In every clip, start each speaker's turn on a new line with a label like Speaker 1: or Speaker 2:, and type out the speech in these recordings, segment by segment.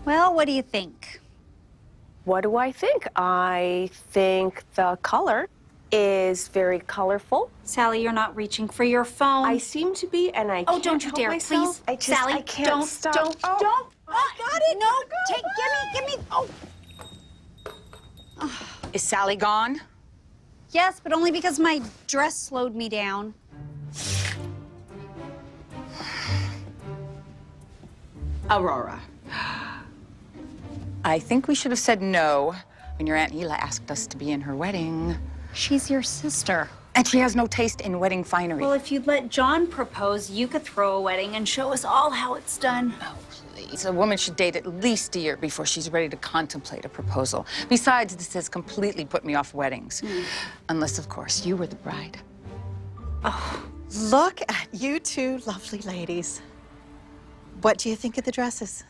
Speaker 1: Well, what do you think?
Speaker 2: What do I think? I think the color is very colorful.
Speaker 1: Sally, you're not reaching for your phone.
Speaker 2: I seem to be, and I can't
Speaker 1: don't you
Speaker 2: help
Speaker 1: dare,
Speaker 2: myself.
Speaker 1: please.
Speaker 2: I
Speaker 1: Sally,
Speaker 2: can't stop.
Speaker 1: don't.
Speaker 2: Oh, got it.
Speaker 1: No, give me. Oh.
Speaker 3: Is Sally gone?
Speaker 1: Yes, but only because my dress slowed me down.
Speaker 3: Aurora. I think we should have said no when your Aunt Hila asked us to be in her wedding.
Speaker 1: She's your sister.
Speaker 3: And she has no taste in wedding finery.
Speaker 1: Well, if you'd let John propose, you could throw a wedding and show us all how it's done.
Speaker 3: Oh, please. A woman should date at least a year before she's ready to contemplate a proposal. Besides, this has completely put me off weddings. Unless, of course, you were the bride.
Speaker 4: Oh, look at you two lovely ladies. What do you think of the dresses?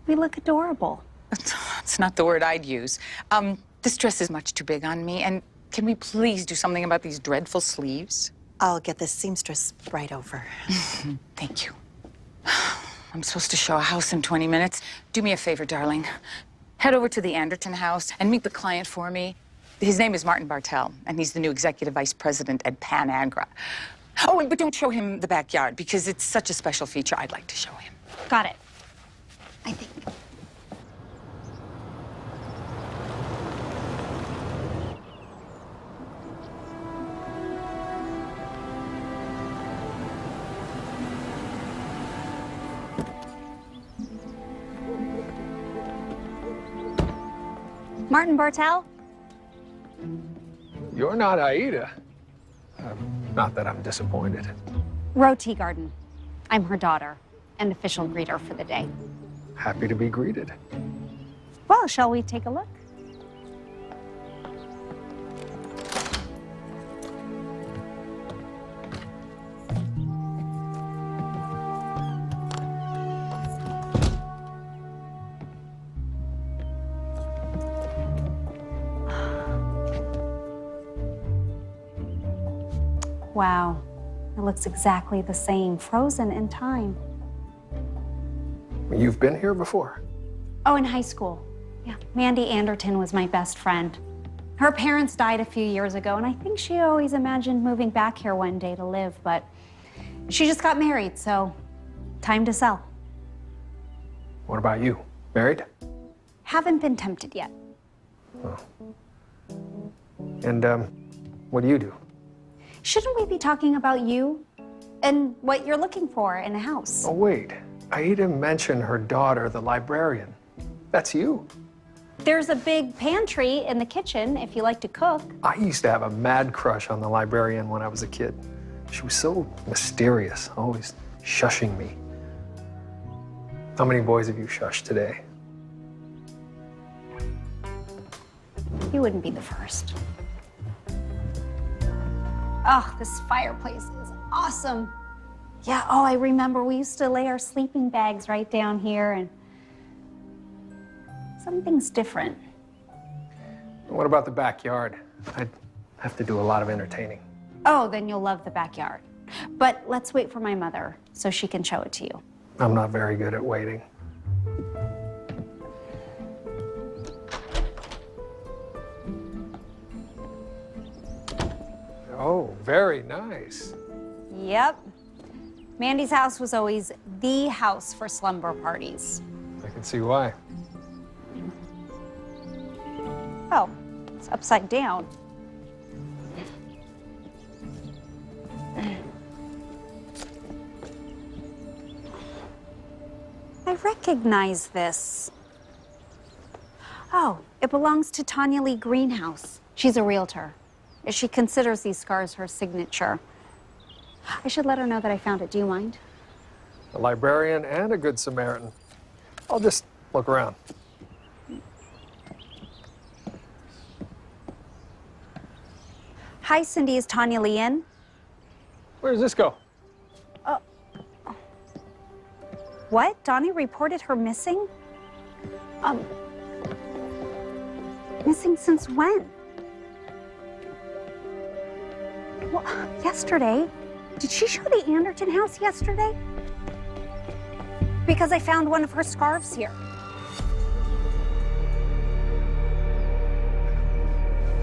Speaker 1: We look adorable.
Speaker 3: It's not the word I'd use. This dress is much too big on me, and can we please do something about these dreadful sleeves?
Speaker 4: I'll get the seamstress right over.
Speaker 3: Thank you. I'm supposed to show a house in 20 minutes. Do me a favor, darling. Head over to the Anderton house and meet the client for me. His name is Martin Bartel, and he's the new executive vice president at Panagra. Oh, but don't show him the backyard, because it's such a special feature I'd like to show him.
Speaker 1: Got it. I think. Martin Bartel?
Speaker 5: You're not Aida. Not that I'm disappointed.
Speaker 1: Teagarden. I'm her daughter and official greeter for the day.
Speaker 5: Happy to be greeted.
Speaker 1: Well, shall we take a look? Wow, it looks exactly the same, frozen in time.
Speaker 5: You've been here before?
Speaker 1: Oh, in high school. Yeah, Mandy Anderton was my best friend. Her parents died a few years ago, and I think she always imagined moving back here one day to live, but she just got married, so time to sell.
Speaker 5: What about you? Married?
Speaker 1: Haven't been tempted yet.
Speaker 5: Oh. And, what do you do?
Speaker 1: Shouldn't we be talking about you and what you're looking for in a house?
Speaker 5: Oh, wait. Aida mentioned her daughter, the librarian. That's you.
Speaker 1: There's a big pantry in the kitchen if you like to cook.
Speaker 5: I used to have a mad crush on the librarian when I was a kid. She was so mysterious, always shushing me. How many boys have you shushed today?
Speaker 1: You wouldn't be the first. Oh, this fireplace is awesome. Yeah, oh, I remember we used to lay our sleeping bags right down here, and something's different.
Speaker 5: What about the backyard? I'd have to do a lot of entertaining.
Speaker 1: Oh, then you'll love the backyard. But let's wait for my mother so she can show it to you.
Speaker 5: I'm not very good at waiting. Oh, very nice.
Speaker 1: Yep. Mandy's house was always the house for slumber parties.
Speaker 5: I can see why.
Speaker 1: Oh, it's upside down. I recognize this. Oh, it belongs to Tanya Lee Greenhouse. She's a realtor. She considers these scars her signature. I should let her know that I found it. Do you mind?
Speaker 5: A librarian and a good Samaritan. I'll just look around.
Speaker 1: Hi, Cindy. Is Tanya Lee in?
Speaker 5: Where does this go?
Speaker 1: What? Donnie reported her missing? Missing since when? Well, yesterday. Did she show the Anderton house yesterday? Because I found one of her scarves here.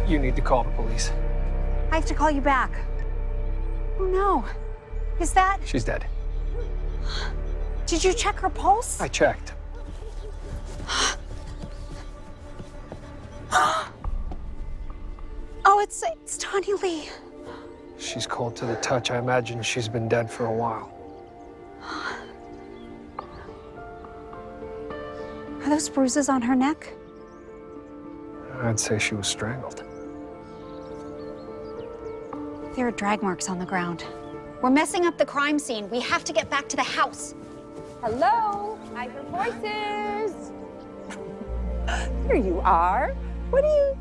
Speaker 5: You need to call the police.
Speaker 1: I have to call you back. Oh no. Is that...
Speaker 5: She's dead.
Speaker 1: Did you check her pulse?
Speaker 5: I checked.
Speaker 1: Oh, it's Tanya Lee.
Speaker 5: She's cold to the touch. I imagine she's been dead for a while.
Speaker 1: Are those bruises on her neck?
Speaker 5: I'd say she was strangled.
Speaker 1: There are drag marks on the ground. We're messing up the crime scene. We have to get back to the house.
Speaker 2: Hello? I hear voices. Here you are. What are you...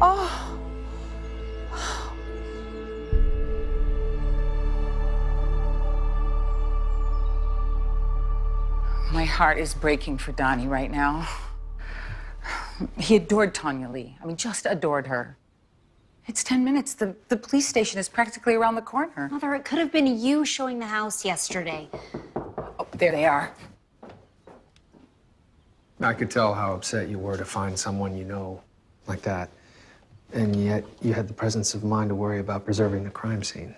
Speaker 2: Oh.
Speaker 3: My heart is breaking for Donnie right now. He adored Tanya Lee. I mean, just adored her. It's 10 minutes. The police station is practically around the corner.
Speaker 1: Mother, it could have been you showing the house yesterday.
Speaker 3: Oh, there they are.
Speaker 5: I could tell how upset you were to find someone you know like that. And yet you had the presence of mind to worry about preserving the crime scene.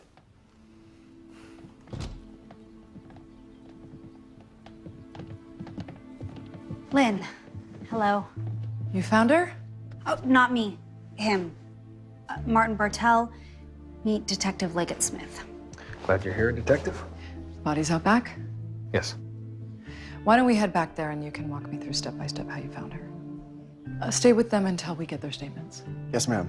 Speaker 1: Lynn, hello.
Speaker 6: You found her?
Speaker 1: Oh, not me. Him. Martin Bartel, meet Detective Leggett Smith.
Speaker 5: Glad you're here, Detective.
Speaker 6: Body's out back?
Speaker 5: Yes.
Speaker 6: Why don't we head back there and you can walk me through step by step how you found her. Stay with them until we get their statements.
Speaker 7: Yes, ma'am.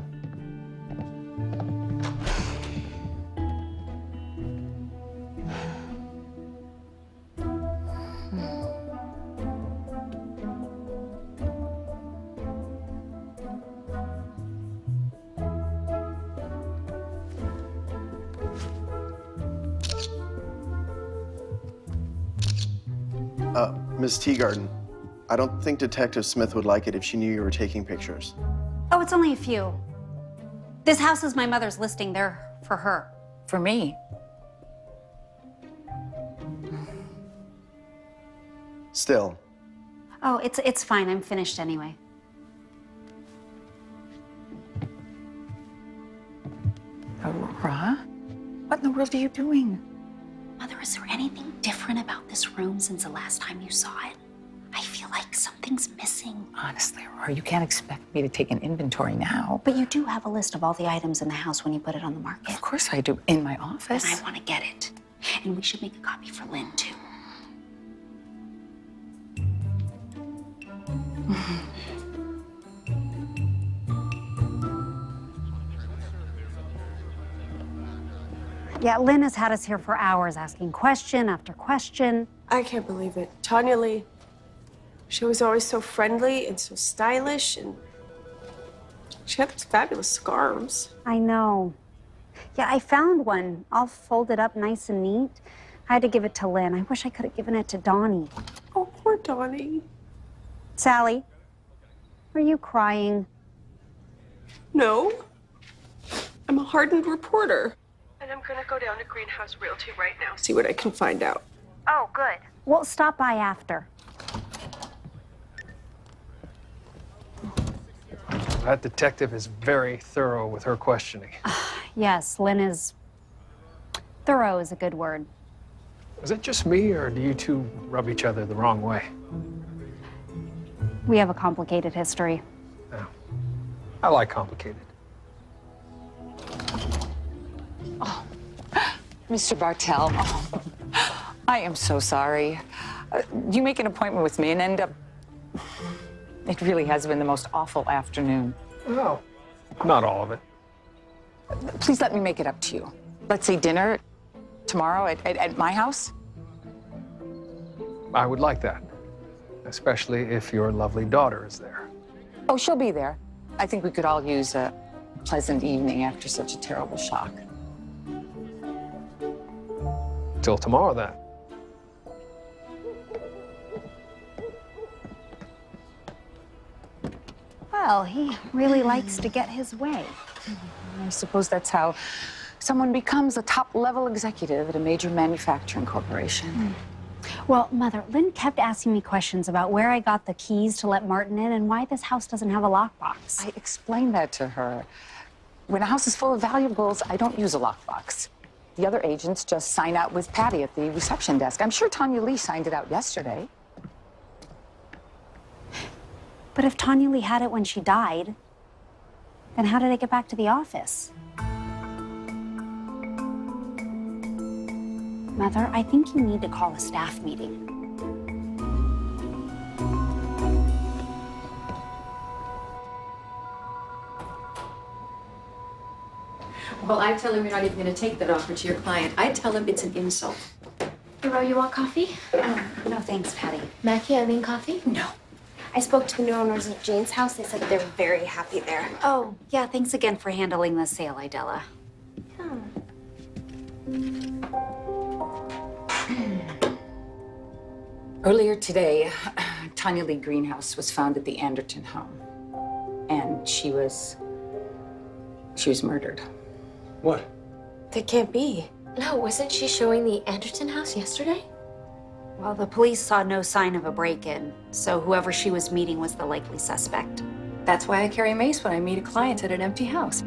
Speaker 7: Ms. Teagarden, I don't think Detective Smith would like it if she knew you were taking pictures.
Speaker 1: Oh, it's only a few. This house is my mother's listing. They're for her.
Speaker 3: For me.
Speaker 7: Still,
Speaker 1: Oh, it's fine. I'm finished anyway.
Speaker 3: Aurora? What in the world are you doing?
Speaker 1: Mother, is there anything different about this room since the last time you saw it? I feel like something's missing.
Speaker 3: Honestly, Aurora, you can't expect me to take an inventory now.
Speaker 1: But you do have a list of all the items in the house when you put it on the market.
Speaker 3: Of course I do, in my
Speaker 1: And
Speaker 3: office.
Speaker 1: I want to get it. And we should make a copy for Lynn, too. Yeah, Lynn has had us here for hours asking question after question.
Speaker 2: I can't believe it. Tanya Lee, she was always so friendly and so stylish, and she had those fabulous scarves.
Speaker 1: I know. Yeah, I found one all folded up nice and neat. I had to give it to Lynn. I wish I could have given it to Donnie.
Speaker 2: Oh, poor Donnie.
Speaker 1: Sally, are you crying?
Speaker 2: No. I'm a hardened reporter. And I'm gonna go down to Greenhouse Realty right now, see what I can find out.
Speaker 1: Oh, good. Well, stop by after.
Speaker 5: That detective is very thorough with her questioning.
Speaker 1: Yes, Lynn is... thorough is a good word.
Speaker 5: Is it just me, or do you two rub each other the wrong way?
Speaker 1: We have a complicated history.
Speaker 5: No. I like complicated.
Speaker 3: Mr. Bartel, I am so sorry. You make an appointment with me and end up... It really has been the most awful afternoon.
Speaker 5: No, not all of it.
Speaker 3: Please let me make it up to you. Let's say dinner tomorrow at my house.
Speaker 5: I would like that. especially if your lovely daughter is there.
Speaker 3: Oh, she'll be there. I think we could all use a pleasant evening after such a terrible shock.
Speaker 5: Till tomorrow, then.
Speaker 1: Well, he really likes to get his way.
Speaker 3: I suppose that's how someone becomes a top-level executive at a major manufacturing corporation.
Speaker 1: Well, Mother, Lynn kept asking me questions about where I got the keys to let Martin in and why this house doesn't have a lockbox.
Speaker 3: I explained that to her. When a house is full of valuables, I don't use a lockbox. The other agents just sign out with Patty at the reception desk. I'm sure Tanya Lee signed it out yesterday.
Speaker 1: But if Tanya Lee had it when she died, then how did it get back to the office? Mother, I think you need to call a staff meeting.
Speaker 8: Well, I tell him you're not even going to take that offer to your client. I tell him it's an insult.
Speaker 9: Aurora, you want coffee?
Speaker 1: No, thanks, Patty.
Speaker 9: Mackie, Eileen, coffee?
Speaker 1: No.
Speaker 9: I spoke to the new owners of Jane's house. They said they're very happy there.
Speaker 1: Oh, yeah, thanks again for handling the sale, Idella.
Speaker 3: Earlier today, Tanya Lee Greenhouse was found at the Anderton home. And she was murdered.
Speaker 7: What?
Speaker 2: That can't be.
Speaker 9: No, wasn't she showing the Anderton house yesterday?
Speaker 1: Well, the police saw no sign of a break-in, so whoever she was meeting was the likely suspect.
Speaker 8: That's why I carry a mace when I meet a client at an empty house.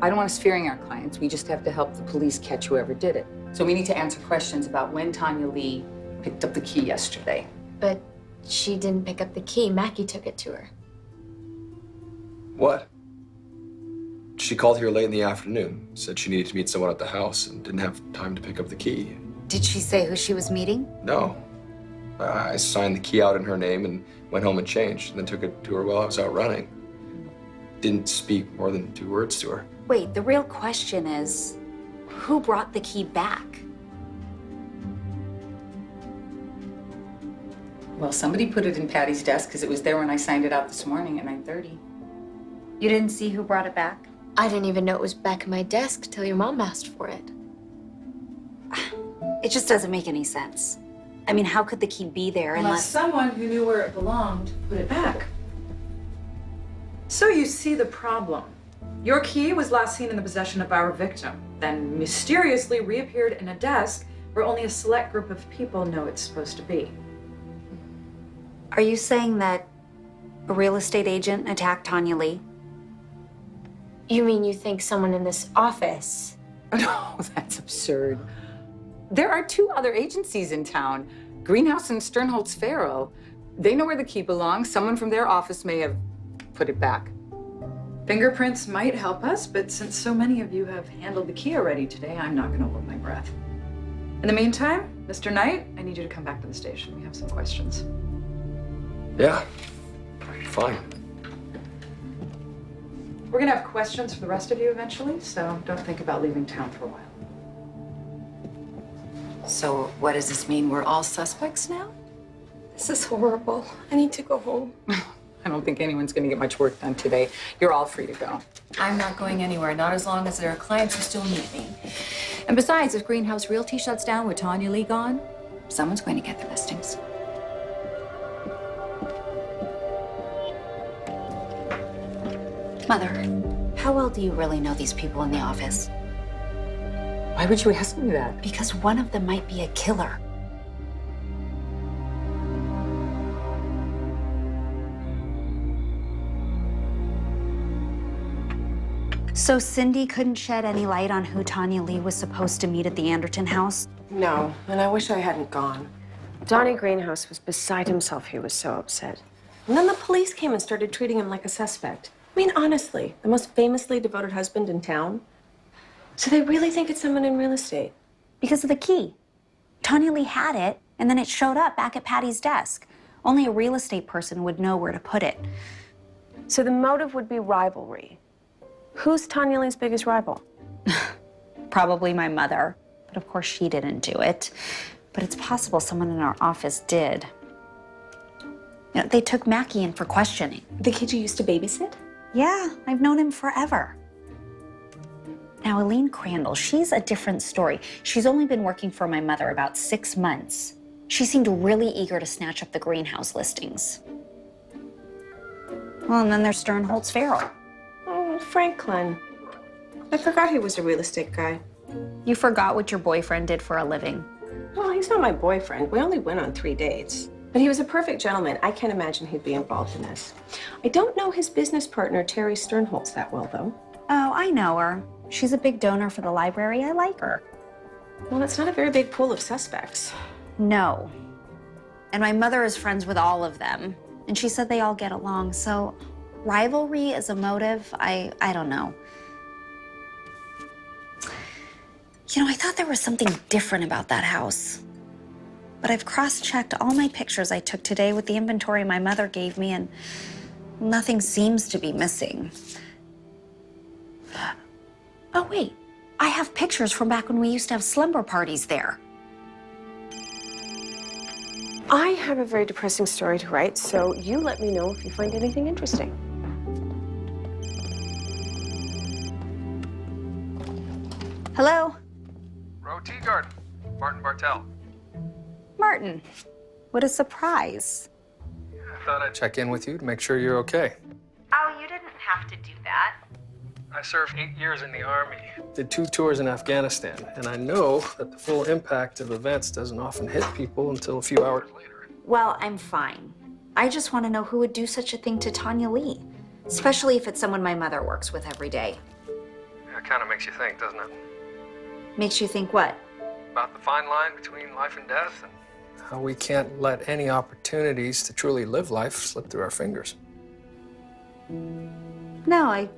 Speaker 3: I don't want us fearing our clients. We just have to help the police catch whoever did it. So we need to answer questions about when Tanya Lee picked up the key yesterday.
Speaker 9: But she didn't pick up the key. Mackie took it to her.
Speaker 10: What? She called here late in the afternoon, said she needed to meet someone at the house and didn't have time to pick up the key.
Speaker 1: Did she say who she was meeting?
Speaker 10: No. I signed the key out in her name and went home and changed, and then took it to her while I was out running. Didn't speak more than 2 words to her.
Speaker 1: Wait, the real question is, who brought the key back?
Speaker 3: Well, somebody put it in Patty's desk because it was there when I signed it out this morning at 9:30.
Speaker 1: You didn't see who brought it back?
Speaker 9: I didn't even know it was back in my desk till your mom asked for it.
Speaker 1: It just doesn't make any sense. I mean, how could the key be there
Speaker 6: Unless
Speaker 1: unless...
Speaker 6: someone who knew where it belonged put it back. So you see the problem. Your key was last seen in the possession of our victim, then mysteriously reappeared in a desk where only a select group of people know it's supposed to be.
Speaker 1: Are you saying that a real estate agent attacked Tanya Lee?
Speaker 9: You mean you think someone in this office?
Speaker 3: No, that's absurd. There are 2 other agencies in town, Greenhouse and Sternholtz Farrow. They know where the key belongs. Someone from their office may have put it back.
Speaker 6: Fingerprints might help us, but since so many of you have handled the key already today, I'm not going to hold my breath. In the meantime, Mr. Knight, I need you to come back to the station. We have some questions.
Speaker 10: Yeah, fine.
Speaker 6: We're going to have questions for the rest of you eventually, so don't think about leaving town for a while.
Speaker 8: So what does this mean? We're all suspects now?
Speaker 2: This is horrible. I need to go home.
Speaker 3: I don't think anyone's going to get much work done today. You're all free to go.
Speaker 8: I'm not going anywhere, not as long as there are clients who still need me. And besides, if Greenhouse Realty shuts down with Tanya Lee gone, someone's going to get the listings.
Speaker 1: Mother, how well do you really know these people in the office?
Speaker 3: Why would you ask me that?
Speaker 1: Because one of them might be a killer. So Cindy couldn't shed any light on who Tanya Lee was supposed to meet at the Anderton house?
Speaker 2: No, and I wish I hadn't gone. Donnie Greenhouse was beside himself. He was so upset. And then the police came and started treating him like a suspect. I mean, honestly, the most famously devoted husband in town. So they really think it's someone in real estate?
Speaker 1: Because of the key. Tanya Lee had it, and then it showed up back at Patty's desk. Only a real estate person would know where to put it.
Speaker 2: So the motive would be rivalry. Who's Tanya Lee's biggest rival?
Speaker 1: Probably my mother, but of course she didn't do it. But it's possible someone in our office did. You know, they took Mackie in for questioning.
Speaker 2: The kid you used to babysit?
Speaker 1: Yeah, I've known him forever. Now, Aline Crandall, she's a different story. She's only been working for my mother about 6 months. She seemed really eager to snatch up the greenhouse listings. Well, and then there's Sternholtz Farrell.
Speaker 2: Oh, Franklin. I forgot he was a real estate guy.
Speaker 1: You forgot what your boyfriend did for a living.
Speaker 2: Well, he's not my boyfriend. We only went on 3 dates. But he was a perfect gentleman. I can't imagine he'd be involved in this. I don't know his business partner, Terry Sternholtz, that well, though.
Speaker 1: Oh, I know her. She's a big donor for the library. I like her.
Speaker 2: Well, it's not a very big pool of suspects.
Speaker 1: No. And my mother is friends with all of them. And she said they all get along. So rivalry is a motive. I don't know. You know, I thought there was something different about that house. But I've cross-checked all my pictures I took today with the inventory my mother gave me, and nothing seems to be missing. Oh, wait. I have pictures from back when we used to have slumber parties there.
Speaker 2: I have a very depressing story to write, so you let me know if you find anything interesting.
Speaker 1: Hello?
Speaker 5: Teagarden, Martin Bartel.
Speaker 1: Martin. What a surprise.
Speaker 5: I thought I'd check in with you to make sure you're okay.
Speaker 1: Oh, you didn't have to do that.
Speaker 5: I served 8 years in the Army, did 2 tours in Afghanistan, and I know that the full impact of events doesn't often hit people until a few hours later.
Speaker 1: Well, I'm fine. I just want to know who would do such a thing to Tanya Lee, especially if it's someone my mother works with every day.
Speaker 5: Yeah, it kind of makes you think, doesn't it?
Speaker 1: Makes you think what?
Speaker 5: About the fine line between life and death, and how we can't let any opportunities to truly live life slip through our fingers.
Speaker 1: No, I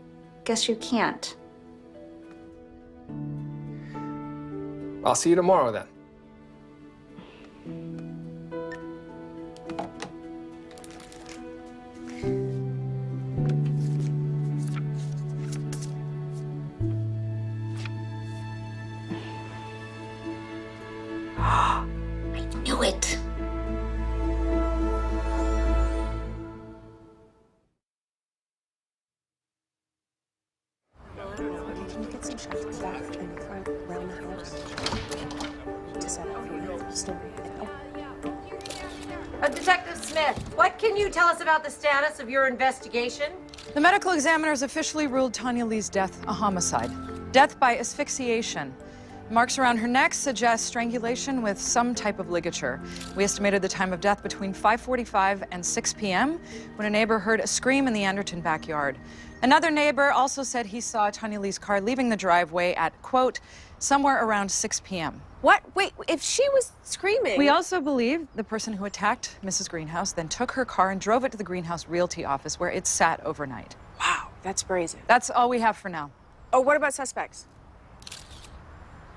Speaker 1: guess you can't.
Speaker 5: I'll see you tomorrow then.
Speaker 1: I knew it.
Speaker 2: Can you get some shots of the back and front around the house to set up for your story?
Speaker 11: Detective Smith, what can you tell us about the status of your investigation?
Speaker 6: The medical examiners officially ruled Tanya Lee's death a homicide. Death by asphyxiation. Marks around her neck suggest strangulation with some type of ligature. We estimated the time of death between 5:45 and 6 p.m. when a neighbor heard a scream in the Anderton backyard. Another neighbor also said he saw Tanya Lee's car leaving the driveway at, quote, somewhere around 6 p.m.
Speaker 2: What? Wait, if she was screaming...
Speaker 6: We also believe the person who attacked Mrs. Greenhouse then took her car and drove it to the Greenhouse Realty office where it sat overnight.
Speaker 2: Wow, that's brazen.
Speaker 6: That's all we have for now.
Speaker 2: Oh, what about suspects?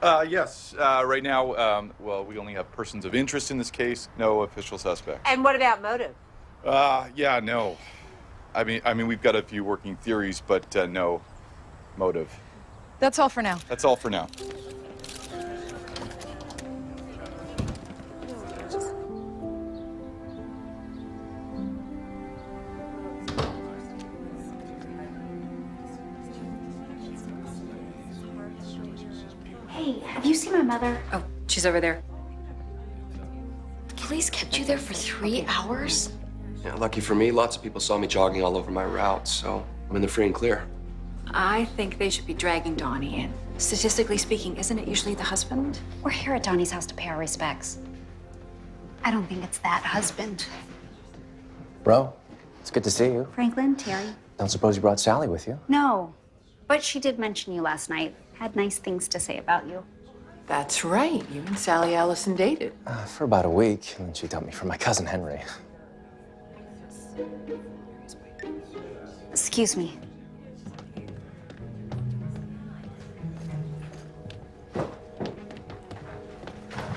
Speaker 12: Yes. Right now, well, we only have persons of interest in this case, no official suspects.
Speaker 11: And what about motive?
Speaker 12: Yeah, no. I mean, we've got a few working theories, but no motive.
Speaker 6: That's all for now.
Speaker 12: That's all for now.
Speaker 1: Hey, have you seen my mother?
Speaker 8: Oh, she's over there. Police kept you there for 3 hours?
Speaker 13: Yeah, lucky for me, lots of people saw me jogging all over my route, so I'm in the free and clear.
Speaker 8: I think they should be dragging Donnie in. Statistically speaking, isn't it usually the husband?
Speaker 1: We're here at Donnie's house to pay our respects. I don't think it's that husband.
Speaker 14: Bro, it's good to see you.
Speaker 1: Franklin, Terry?
Speaker 14: Don't suppose you brought Sally with you?
Speaker 1: No, but she did mention you last night. Had nice things to say about you.
Speaker 8: That's right. You and Sally Allison dated.
Speaker 14: For about a week, and then she dumped me for my cousin Henry.
Speaker 1: Excuse me.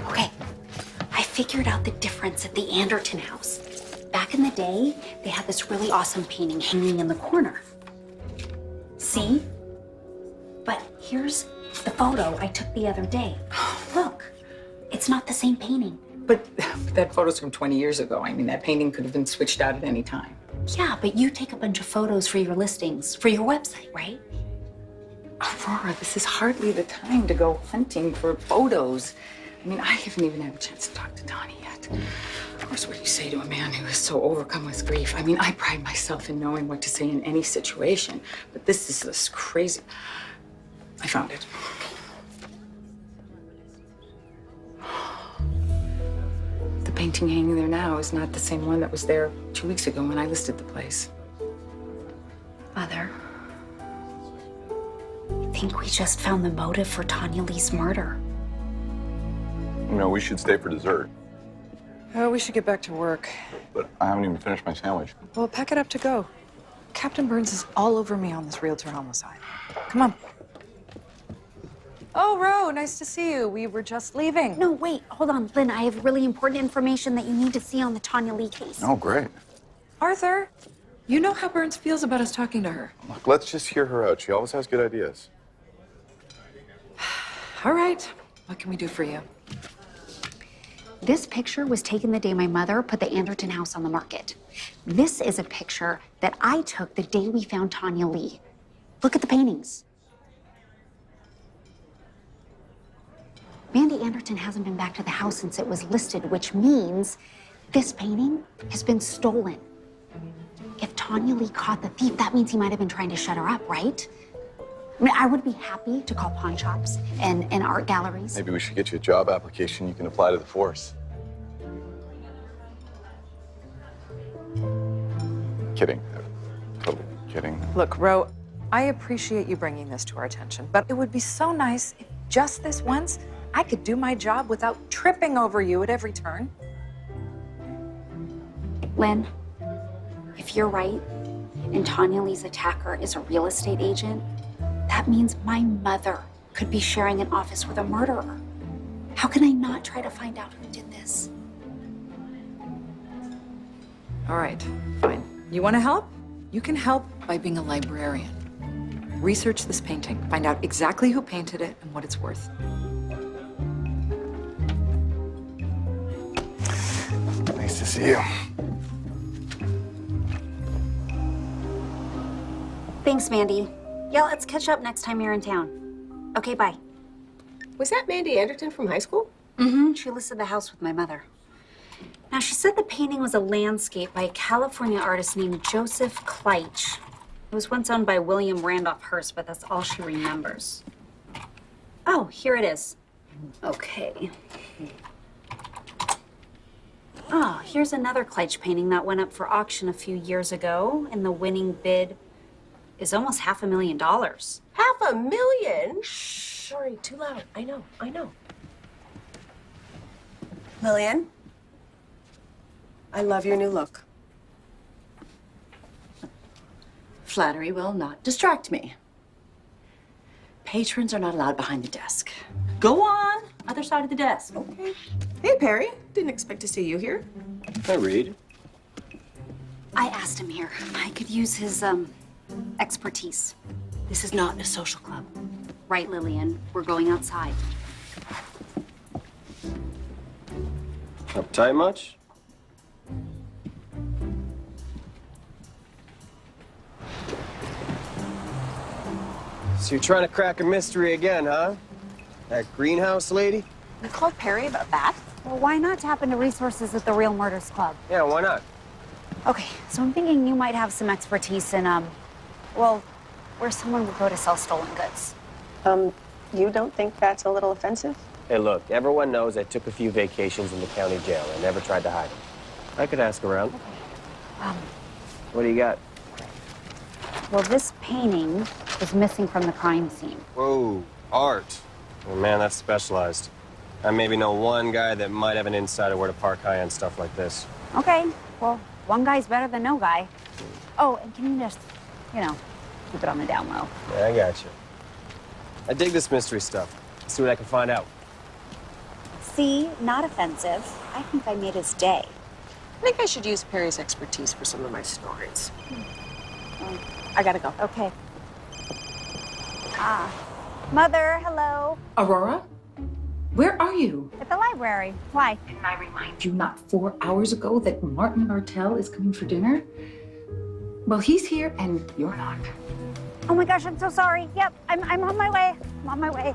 Speaker 1: Okay, I figured out the difference at the Anderton house. Back in the day, they had this really awesome painting hanging in the corner. See? But here's the photo I took the other day. Look, it's not the same painting.
Speaker 3: But that photo's from 20 years ago. I mean, that painting could have been switched out at any time.
Speaker 1: Yeah, but you take a bunch of photos for your listings, for your website, right?
Speaker 3: Aurora, this is hardly the time to go hunting for photos. I mean, I haven't even had a chance to talk to Donnie yet. Of course, what do you say to a man who is so overcome with grief? I mean, I pride myself in knowing what to say in any situation, but this is this crazy. I found it. The painting hanging there now is not the same one that was there 2 weeks ago when I listed the place.
Speaker 1: Mother, I think we just found the motive for Tanya Lee's murder.
Speaker 12: You know, we should stay for dessert.
Speaker 6: Oh, we should get back to work.
Speaker 12: But I haven't even finished my sandwich.
Speaker 6: Well, pack it up to go. Captain Burns is all over me on this realtor homicide. Come on. Oh, Ro, nice to see you. We were just leaving.
Speaker 1: No, wait, hold on. Lynn, I have really important information that you need to see on the Tanya Lee case.
Speaker 12: Oh, great.
Speaker 6: Arthur, you know how Burns feels about us talking to her.
Speaker 12: Look, let's just hear her out. She always has good ideas.
Speaker 6: All right. What can we do for you?
Speaker 1: This picture was taken the day my mother put the Anderton house on the market. This is a picture that I took the day we found Tanya Lee. Look at the paintings. Mandy Anderton hasn't been back to the house since it was listed, which means this painting has been stolen. If Tanya Lee caught the thief, that means he might have been trying to shut her up, right? I mean, I would be happy to call pawn shops and art galleries.
Speaker 12: Maybe we should get you a job application you can apply to the force. Kidding. Totally kidding.
Speaker 6: Look, Ro, I appreciate you bringing this to our attention, but it would be so nice if just this once I could do my job without tripping over you at every turn.
Speaker 1: Lynn, if you're right, and Tanya Lee's attacker is a real estate agent, that means my mother could be sharing an office with a murderer. How can I not try to find out who did this?
Speaker 6: All right, fine. You want to help? You can help by being a librarian. Research this painting, find out exactly who painted it and what it's worth.
Speaker 12: Nice to see you.
Speaker 1: Thanks, Mandy. Yeah, let's catch up next time you're in town. Okay, bye.
Speaker 2: Was that Mandy Anderton from high school?
Speaker 1: Mm-hmm. She listed the house with my mother. Now, she said the painting was a landscape by a California artist named Joseph Kleitch. It was once owned by William Randolph Hearst, but that's all she remembers. Oh, here it is. Okay. Oh, here's another Kleitch painting that went up for auction a few years ago, and the winning bid is almost $500,000.
Speaker 2: $500,000? Shh, sorry, too loud. I know. Lillian, I love your new look.
Speaker 15: Flattery will not distract me. Patrons are not allowed behind the desk. Go on, other side of the desk.
Speaker 2: Okay. Hey, Perry. Didn't expect to see you here.
Speaker 13: Hi, Reed.
Speaker 1: I asked him here. I could use his, expertise.
Speaker 15: This is not a social club.
Speaker 1: Right, Lillian. We're going outside.
Speaker 16: Uptight much? So you're trying to crack a mystery again, huh? That greenhouse lady?
Speaker 4: You called Perry about that?
Speaker 1: Well, why not tap into resources at the Real Murders Club?
Speaker 16: Yeah, why not?
Speaker 1: Okay, so I'm thinking you might have some expertise in, well, where someone would go to sell stolen goods.
Speaker 2: You don't think that's a little offensive?
Speaker 16: Hey, look, everyone knows I took a few vacations in the county jail. I never tried to hide them. I could ask around. What do you got?
Speaker 1: Well, this painting was missing from the crime scene.
Speaker 16: Whoa, art. Oh, man, that's specialized. I maybe know one guy that might have an insider where to park high-end stuff like this.
Speaker 1: Okay, well, one guy's better than no guy. Oh, and can you just, keep it on the down low?
Speaker 16: Yeah, I got you. I dig this mystery stuff. Let's see what I can find out.
Speaker 1: See, not offensive. I think I made his day.
Speaker 2: I think I should use Perry's expertise for some of my stories.
Speaker 1: I gotta go. Okay. Mother, hello.
Speaker 6: Aurora?
Speaker 3: Where are you?
Speaker 1: At the library. Why?
Speaker 3: Can I remind you not 4 hours ago that Martin Bartel is coming for dinner? Well, he's here and you're not.
Speaker 1: Oh my gosh, I'm so sorry. Yep, I'm on my way. I'm on my way.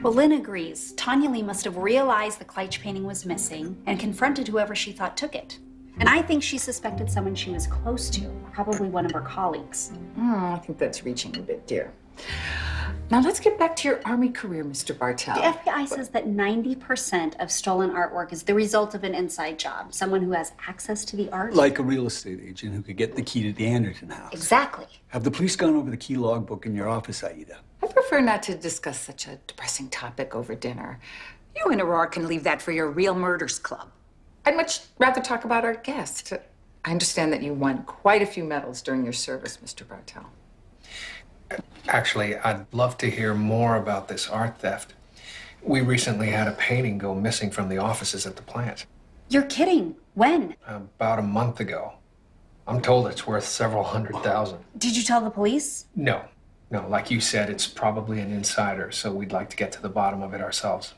Speaker 1: Well, Lynn agrees. Tanya Lee must have realized the Kleitch painting was missing and confronted whoever she thought took it. And I think she suspected someone she was close to, probably one of her colleagues.
Speaker 3: I think that's reaching a bit, dear. Now let's get back to your Army career, Mr. Bartel.
Speaker 1: The FBI says that 90% of stolen artwork is the result of an inside job, someone who has access to the art.
Speaker 17: Like a real estate agent who could get the key to the Anderton house.
Speaker 1: Exactly.
Speaker 17: Have the police gone over the key logbook in your office, Aida?
Speaker 3: I prefer not to discuss such a depressing topic over dinner. You and Aurora can leave that for your real murders club. I'd much rather talk about our guest. I understand that you won quite a few medals during your service, Mr. Bartel.
Speaker 5: Actually, I'd love to hear more about this art theft. We recently had a painting go missing from the offices at the plant.
Speaker 1: You're kidding. When?
Speaker 5: About a month ago. I'm told it's worth several $100,000.
Speaker 1: Did you tell the police?
Speaker 5: No, like you said, it's probably an insider, so we'd like to get to the bottom of it ourselves.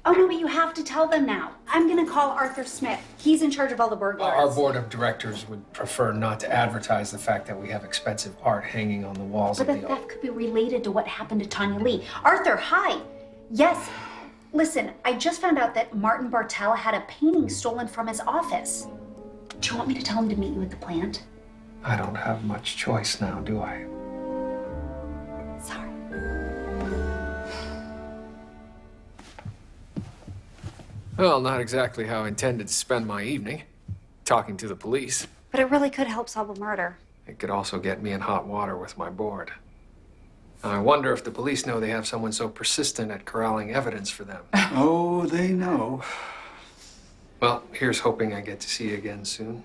Speaker 1: Oh, no, but you have to tell them now. I'm gonna call Arthur Smith. He's in charge of all the burglars.
Speaker 5: Our board of directors would prefer not to advertise the fact that we have expensive art hanging on the walls
Speaker 1: But
Speaker 5: of
Speaker 1: the
Speaker 5: the
Speaker 1: theft could be related to what happened to Tanya Lee. Arthur, hi. Yes. Listen, I just found out that Martin Bartel had a painting stolen from his office. Do you want me to tell him to meet you at the plant?
Speaker 5: I don't have much choice now, do I?
Speaker 1: Sorry.
Speaker 5: Well, not exactly how I intended to spend my evening, talking to the police.
Speaker 1: But it really could help solve a murder.
Speaker 5: It could also get me in hot water with my board. I wonder if the police know they have someone so persistent at corralling evidence for them.
Speaker 17: Oh, they know.
Speaker 5: Well, here's hoping I get to see you again soon.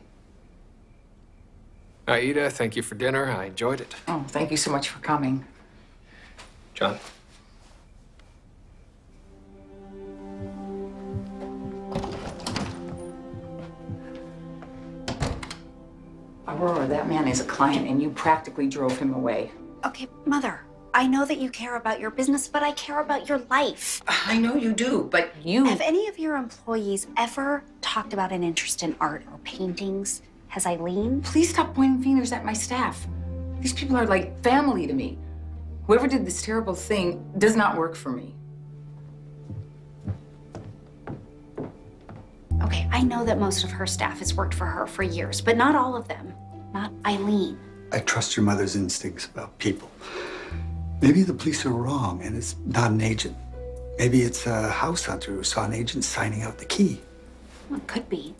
Speaker 5: Aida, thank you for dinner. I enjoyed it.
Speaker 3: Oh, thank you so much for coming.
Speaker 5: John.
Speaker 3: Aurora, that man is a client and you practically drove him away.
Speaker 1: Okay, Mother, I know that you care about your business, but I care about your life.
Speaker 3: I know you do, but you...
Speaker 1: Have any of your employees ever talked about an interest in art or paintings? Has Eileen?
Speaker 3: Please stop pointing fingers at my staff. These people are like family to me. Whoever did this terrible thing does not work for me.
Speaker 1: Okay, I know that most of her staff has worked for her for years, but not all of them. Not Eileen.
Speaker 17: I trust your mother's instincts about people. Maybe the police are wrong and it's not an agent. Maybe it's a house hunter who saw an agent signing out the key.
Speaker 1: Well, it could be.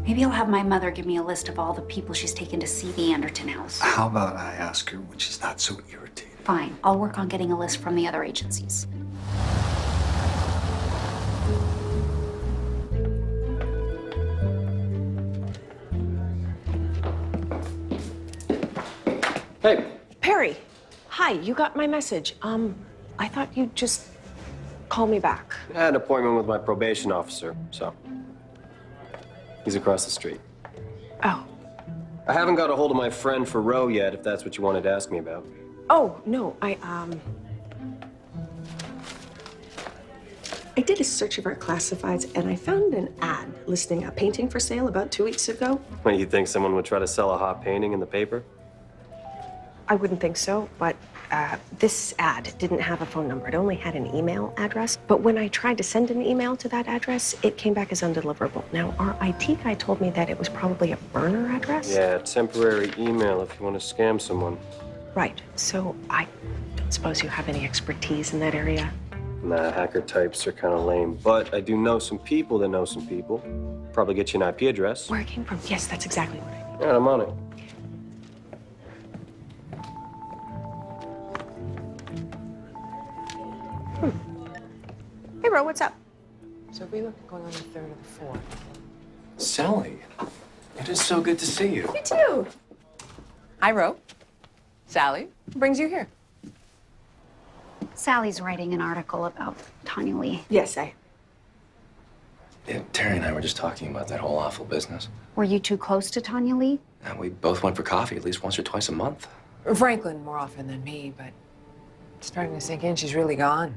Speaker 1: Maybe I'll have my mother give me a list of all the people she's taken to see the Anderton house.
Speaker 17: How about I ask her when she's not so irritated?
Speaker 1: Fine. I'll work on getting a list from the other agencies.
Speaker 2: Hey. Perry. Hi, you got my message. I thought you'd just call me back.
Speaker 16: I had an appointment with my probation officer, so. He's across the street.
Speaker 2: Oh.
Speaker 16: I haven't got a hold of my friend Farrow yet, if that's what you wanted to ask me about.
Speaker 2: Oh, no, I did a search of our classifieds and I found an ad listing a painting for sale about 2 weeks ago.
Speaker 16: What, you think someone would try to sell a hot painting in the paper?
Speaker 2: I wouldn't think so, but this ad didn't have a phone number. It only had an email address. But when I tried to send an email to that address, it came back as undeliverable. Now, our IT guy told me that it was probably a burner address.
Speaker 16: Yeah, temporary email if you want to scam someone.
Speaker 2: Right. So I don't suppose you have any expertise in that area?
Speaker 16: Nah, hacker types are kind of lame. But I do know some people that know some people. Probably get you an IP address.
Speaker 2: Where it came from? Yes, that's exactly what I need.
Speaker 16: Yeah, I'm on it.
Speaker 2: Hey, Ro, what's up? So we look going on the 3rd or the 4th.
Speaker 14: Sally, it is so good to see you.
Speaker 2: You too.
Speaker 3: Hi, Ro. Sally.
Speaker 2: What brings you here?
Speaker 1: Sally's writing an article about Tanya Lee.
Speaker 2: Yes,
Speaker 14: Yeah, Terry and I were just talking about that whole awful business.
Speaker 1: Were you too close to Tanya Lee?
Speaker 13: And we both went for coffee at least once or twice a month.
Speaker 6: Franklin more often than me, but it's starting to sink in. She's really gone.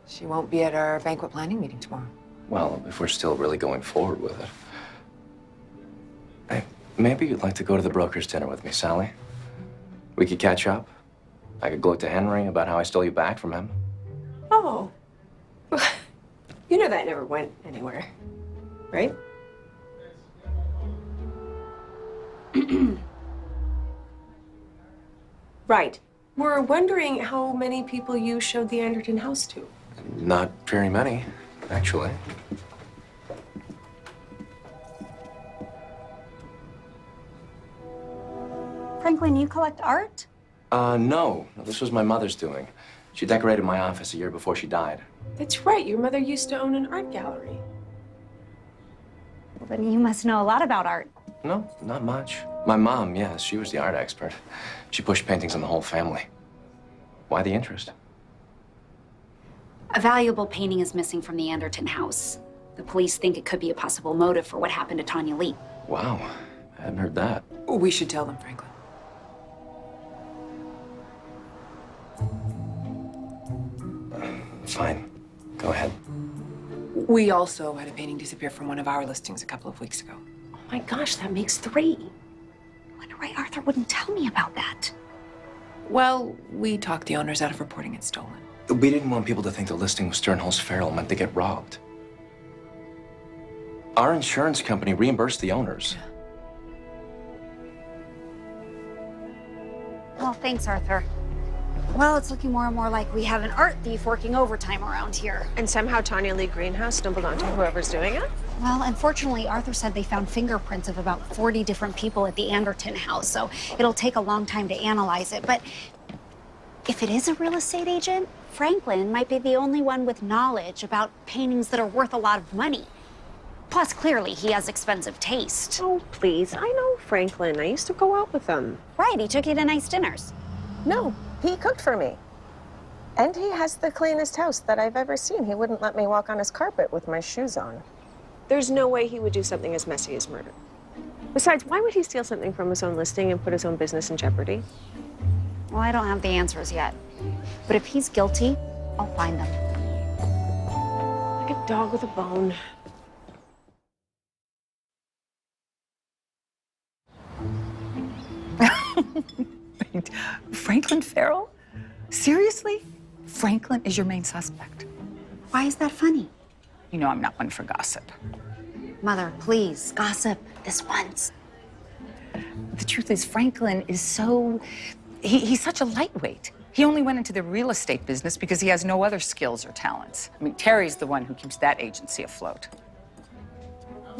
Speaker 6: She won't be at our banquet planning meeting tomorrow.
Speaker 13: Well, if we're still really going forward with it. Hey, maybe you'd like to go to the broker's dinner with me, Sally. We could catch up. I could gloat to Henry about how I stole you back from him.
Speaker 2: Oh. You know that never went anywhere, right? Right. We're wondering how many people you showed the Anderton house to.
Speaker 13: Not very many, actually.
Speaker 1: Franklin, you collect art?
Speaker 13: No. This was my mother's doing. She decorated my office a year before she died.
Speaker 2: That's right. Your mother used to own an art gallery.
Speaker 1: Well, then you must know a lot about art.
Speaker 13: No, not much. My mom, yes, she was the art expert. She pushed paintings on the whole family. Why the interest?
Speaker 1: A valuable painting is missing from the Anderton house. The police think it could be a possible motive for what happened to Tanya Lee.
Speaker 13: Wow, I hadn't heard that.
Speaker 6: We should tell them, Franklin.
Speaker 13: Fine. Go ahead.
Speaker 6: We also had a painting disappear from one of our listings a couple of weeks ago.
Speaker 2: Oh my gosh, that makes 3.
Speaker 1: I wonder why Arthur wouldn't tell me about that.
Speaker 6: Well, we talked the owners out of reporting it stolen.
Speaker 13: We didn't want people to think the listing was Sternholz Farrell meant they get robbed. Our insurance company reimbursed the owners.
Speaker 1: Well, thanks, Arthur. Well, it's looking more and more like we have an art thief working overtime around here.
Speaker 2: And somehow Tanya Lee Greenhouse stumbled onto whoever's doing it?
Speaker 1: Well, unfortunately, Arthur said they found fingerprints of about 40 different people at the Anderton house, so it'll take a long time to analyze it. But if it is a real estate agent, Franklin might be the only one with knowledge about paintings that are worth a lot of money. Plus, clearly, he has expensive taste.
Speaker 2: Oh, please. I know Franklin. I used to go out with him.
Speaker 1: Right, he took you to nice dinners.
Speaker 4: No, he cooked for me. And he has the cleanest house that I've ever seen. He wouldn't let me walk on his carpet with my shoes on.
Speaker 2: There's no way he would do something as messy as murder. Besides, why would he steal something from his own listing and put his own business in jeopardy?
Speaker 1: Well, I don't have the answers yet. But if he's guilty, I'll find them.
Speaker 2: Like a dog with a bone.
Speaker 3: Franklin Farrell? Seriously? Franklin is your main suspect.
Speaker 1: Why is that funny?
Speaker 3: You know I'm not one for gossip.
Speaker 1: Mother, please, gossip this once.
Speaker 3: The truth is, Franklin is he's such a lightweight. He only went into the real estate business because he has no other skills or talents. I mean, Terry's the one who keeps that agency afloat.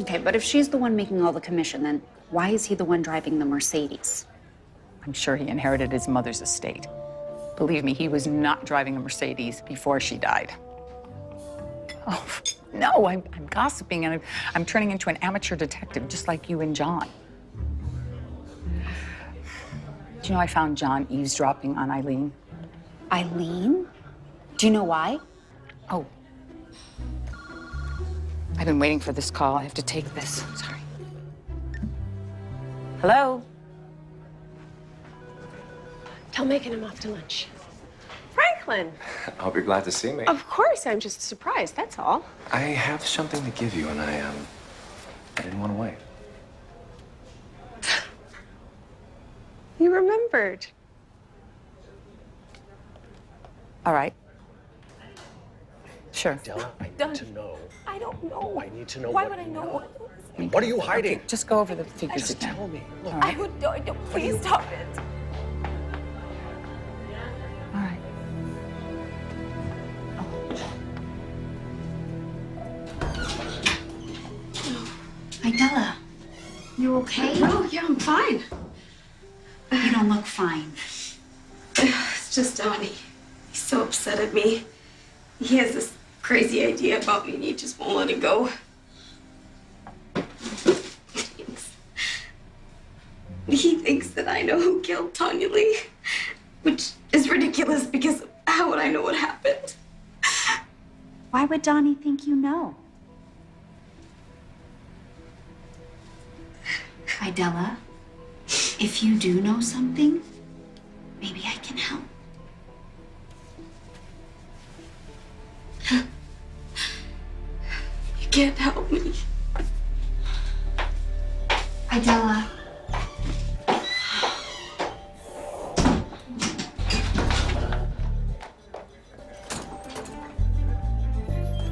Speaker 1: Okay, but if she's the one making all the commission, then why is he the one driving the Mercedes?
Speaker 3: I'm sure he inherited his mother's estate. Believe me, he was not driving a Mercedes before she died. Oh, no, I'm gossiping and I'm turning into an amateur detective, just like you and John. Do you know I found John eavesdropping on Eileen?
Speaker 1: Eileen? Do you know why?
Speaker 3: Oh. I've been waiting for this call. I have to take this. Sorry. Hello?
Speaker 2: Tell Megan I'm off to lunch. Franklin!
Speaker 13: I hope you're glad to see me.
Speaker 2: Of course, I'm just surprised, that's all.
Speaker 13: I have something to give you, and I didn't want to wait.
Speaker 2: You remembered.
Speaker 3: All right. Sure.
Speaker 14: Della, I need to know.
Speaker 2: I don't know.
Speaker 14: I need to know.
Speaker 2: Why would I know?
Speaker 14: What are you hiding?
Speaker 3: Okay, just go over the figures
Speaker 14: Just
Speaker 3: again.
Speaker 14: tell me. Look,
Speaker 3: All right.
Speaker 2: I would don't. Please stop it.
Speaker 3: All right.
Speaker 1: Idella, you okay?
Speaker 18: Oh, yeah, I'm fine.
Speaker 1: You don't look fine.
Speaker 18: It's just Donnie. He's so upset at me. He has this crazy idea about me and he just won't let it go. He thinks that I know who killed Tanya Lee, which is ridiculous because how would I know what happened?
Speaker 1: Why would Donnie think you know?
Speaker 18: Idella,
Speaker 1: If you do know something, maybe I can help.
Speaker 18: You can't help me.
Speaker 1: Idella.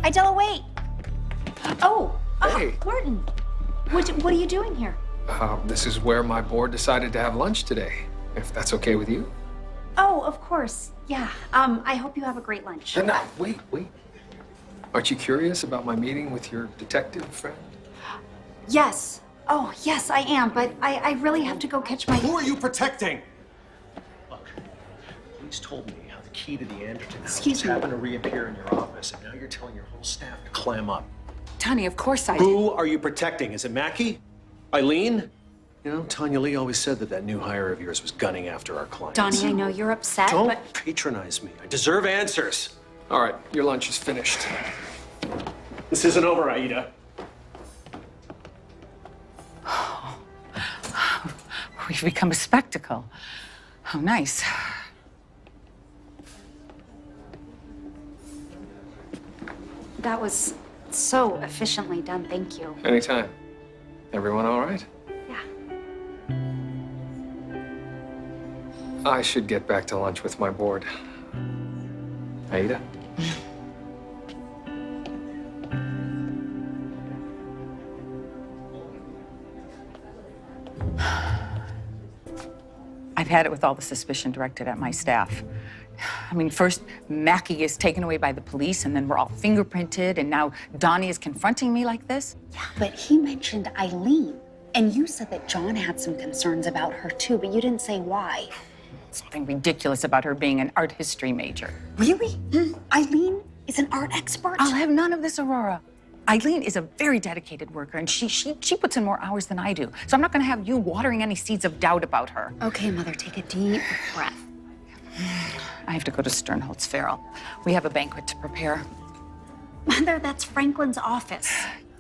Speaker 1: Idella, wait. Oh,
Speaker 5: Hey.
Speaker 1: Martin. What are you doing here?
Speaker 5: This is where my board decided to have lunch today, if that's okay with you.
Speaker 1: Oh, of course. Yeah. I hope you have a great lunch.
Speaker 5: No, wait. Aren't you curious about my meeting with your detective friend?
Speaker 1: Yes. Oh, yes, I am, but I really have to go catch my...
Speaker 14: Who are you protecting? Look, police told me how the key to the Anderton house
Speaker 1: Excuse me.
Speaker 14: happened to reappear in your office, and now you're telling your whole staff to clam up.
Speaker 3: Donnie, of course I did.
Speaker 14: Who are you protecting? Is it Mackie? Eileen? You know, Tanya Lee always said that new hire of yours was gunning after our clients.
Speaker 1: Donnie, I know you're upset,
Speaker 14: Don't
Speaker 1: but...
Speaker 14: patronize me. I deserve answers.
Speaker 5: All right, your lunch is finished.
Speaker 14: This isn't over, Aida.
Speaker 3: We've become a spectacle. How nice.
Speaker 1: That was so efficiently done, thank you.
Speaker 5: Anytime. Everyone all right?
Speaker 1: Yeah.
Speaker 5: I should get back to lunch with my board. Aida?
Speaker 3: I've had it with all the suspicion directed at my staff. I mean, first, Mackie is taken away by the police, and then we're all fingerprinted, and now Donnie is confronting me like this.
Speaker 1: Yeah, but he mentioned Eileen, and you said that John had some concerns about her too, but you didn't say why.
Speaker 3: Something ridiculous about her being an art history major.
Speaker 1: Really? Eileen is an art expert?
Speaker 3: I'll have none of this, Aurora. Eileen is a very dedicated worker, and she puts in more hours than I do. So I'm not gonna have you watering any seeds of doubt about her.
Speaker 1: Okay, Mother, take a deep breath.
Speaker 3: I have to go to Sternholtz Farrell. We have a banquet to prepare.
Speaker 1: Mother, that's Franklin's office.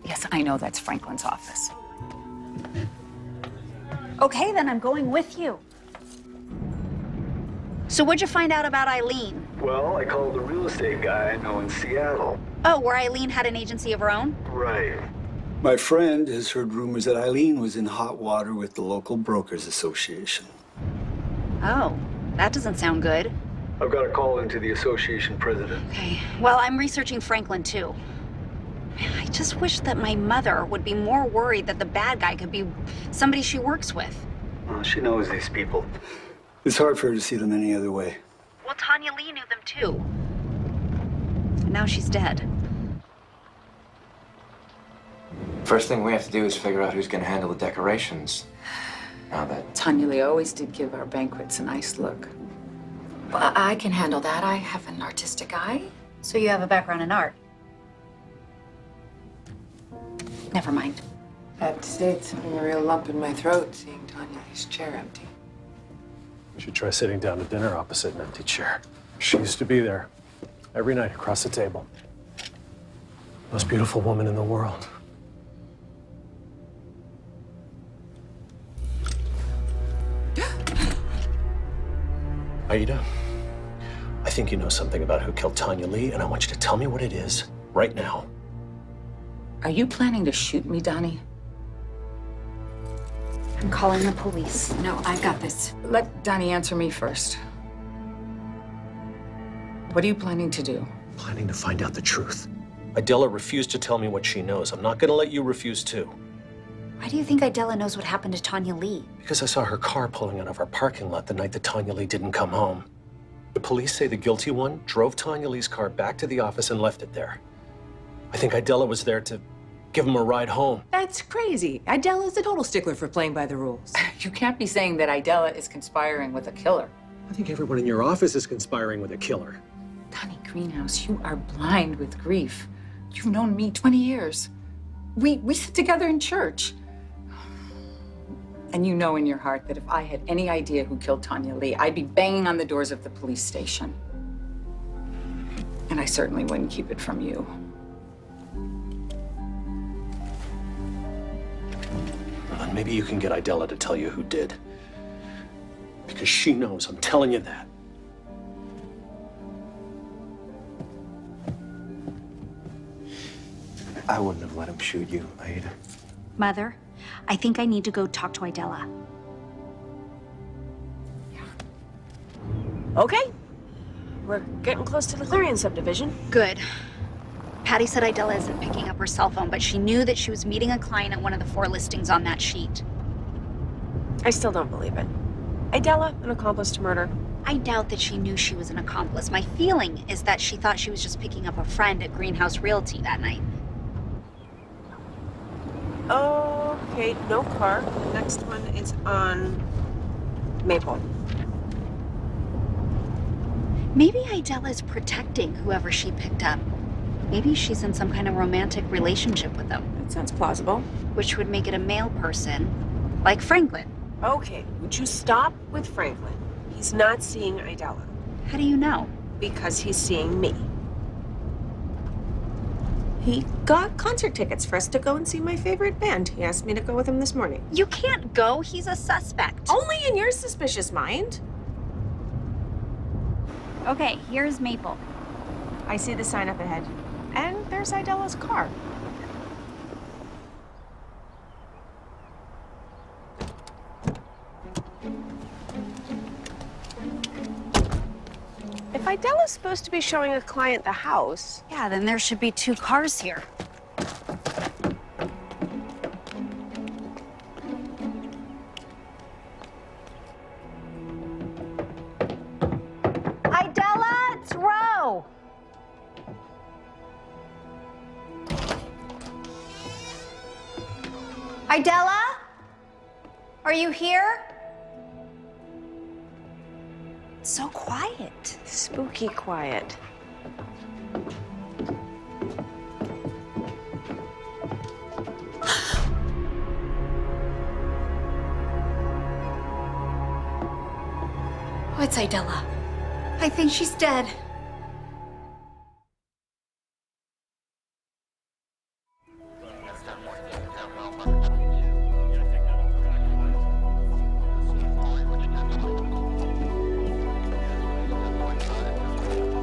Speaker 3: Yes, I know that's Franklin's office.
Speaker 1: Okay, then I'm going with you. So what'd you find out about Eileen?
Speaker 17: Well, I called the real estate guy I know in Seattle.
Speaker 1: Oh, where Eileen had an agency of her own?
Speaker 17: Right. My friend has heard rumors that Eileen was in hot water with the local brokers association.
Speaker 1: Oh, that doesn't sound good.
Speaker 17: I've got a call into the association president.
Speaker 1: Okay, well, I'm researching Franklin too. I just wish that my mother would be more worried that the bad guy could be somebody she works with.
Speaker 17: Well, she knows these people. It's hard for her to see them any other way.
Speaker 1: Well, Tanya Lee knew them too. And now she's dead.
Speaker 13: First thing we have to do is figure out who's going to handle the decorations. Now that
Speaker 3: Tanya Lee always did give our banquets a nice look.
Speaker 8: Well, I can handle that. I have an artistic eye.
Speaker 1: So you have a background in art? Never mind.
Speaker 19: I have to say, it's having a real lump in my throat seeing Tanya Lee's chair empty.
Speaker 14: You should try sitting down to dinner opposite an empty chair. She used to be there every night across the table. Most beautiful woman in the world. Aida, I think you know something about who killed Tanya Lee, and I want you to tell me what it is right now.
Speaker 3: Are you planning to shoot me, Donnie?
Speaker 1: I'm calling the police.
Speaker 8: No, I've got this.
Speaker 3: Let Donnie answer me first. What are you planning to do?
Speaker 14: Planning to find out the truth. Idella refused to tell me what she knows. I'm not gonna let you refuse too.
Speaker 1: Why do you think Idella knows what happened to Tanya Lee?
Speaker 14: Because I saw her car pulling out of our parking lot the night that Tanya Lee didn't come home. The police say the guilty one drove Tanya Lee's car back to the office and left it there. I think Idella was there to give him a ride home.
Speaker 19: That's crazy. Idella's a total stickler for playing by the rules.
Speaker 3: You can't be saying that Idella is conspiring with a killer.
Speaker 14: I think everyone in your office is conspiring with a killer.
Speaker 3: Donnie Greenhouse, you are blind with grief. You've known me 20 years. We sit together in church. And you know in your heart that if I had any idea who killed Tanya Lee, I'd be banging on the doors of the police station. And I certainly wouldn't keep it from you.
Speaker 14: Well, then maybe you can get Idella to tell you who did. because she knows. I'm telling you that.
Speaker 13: I wouldn't have let him shoot you, Aida.
Speaker 1: Mother, I think I need to go talk to Idella.
Speaker 2: Okay. We're getting close to the Clarion subdivision.
Speaker 1: Good. Patty said Idella isn't picking up her cell phone, but she knew that she was meeting a client at one of the 4 listings on that sheet.
Speaker 2: I still don't believe it. Idella, an accomplice to murder.
Speaker 1: I doubt that she knew she was an accomplice. My feeling is that she thought she was just picking up a friend at Greenhouse Realty that night.
Speaker 2: Okay, no car. The next one is on Maple.
Speaker 1: Maybe Idella's protecting whoever she picked up. Maybe she's in some kind of romantic relationship with them.
Speaker 2: That sounds plausible.
Speaker 1: Which would make it a male person, like Franklin.
Speaker 2: Okay, would you stop with Franklin? He's not seeing Idella.
Speaker 1: How do you know?
Speaker 2: Because he's seeing me. He got concert tickets for us to go and see my favorite band. He asked me to go with him this morning.
Speaker 1: You can't go. He's a suspect.
Speaker 2: Only in your suspicious mind.
Speaker 1: Okay, here's Maple.
Speaker 2: I see the sign up ahead. And there's Idella's car. If Idella's supposed to be showing a client the house...
Speaker 1: Yeah, then there should be 2 cars here. Idella, it's Ro! Idella? Are you here? It's so quiet.
Speaker 2: Spooky quiet.
Speaker 1: Oh, it's Idella. I think she's dead.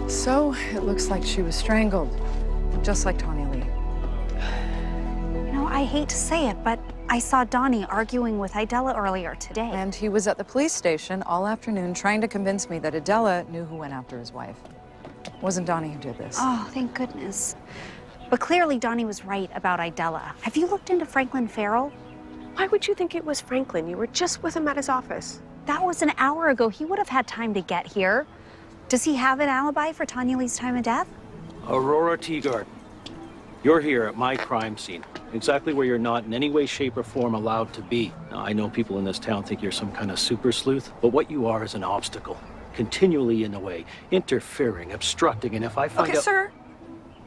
Speaker 3: So, it looks like she was strangled, just like Tanya Lee.
Speaker 1: You know, I hate to say it, but I saw Donnie arguing with Idella earlier today.
Speaker 3: And he was at the police station all afternoon trying to convince me that Idella knew who went after his wife. It wasn't Donnie who did this.
Speaker 1: Oh, thank goodness. But clearly Donnie was right about Idella. Have you looked into Franklin Farrell?
Speaker 2: Why would you think it was Franklin? You were just with him at his office.
Speaker 1: That was an hour ago. He would have had time to get here. Does he have an alibi for Tanya Lee's time of death?
Speaker 14: Aurora Teagarden, you're here at my crime scene, exactly where you're not in any way, shape, or form allowed to be. Now, I know people in this town think you're some kind of super sleuth, but what you are is an obstacle, continually in the way, interfering, obstructing, and if I find out—
Speaker 3: Okay, sir.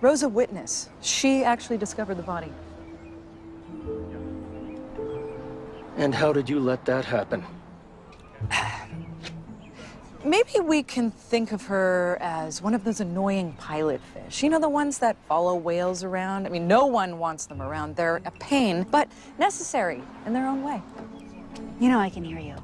Speaker 3: Ro's a witness. She actually discovered the body.
Speaker 14: And how did you let that happen?
Speaker 3: Maybe we can think of her as one of those annoying pilot fish. You know, the ones that follow whales around? I mean, no one wants them around. They're a pain, but necessary in their own way.
Speaker 1: You know I can hear you.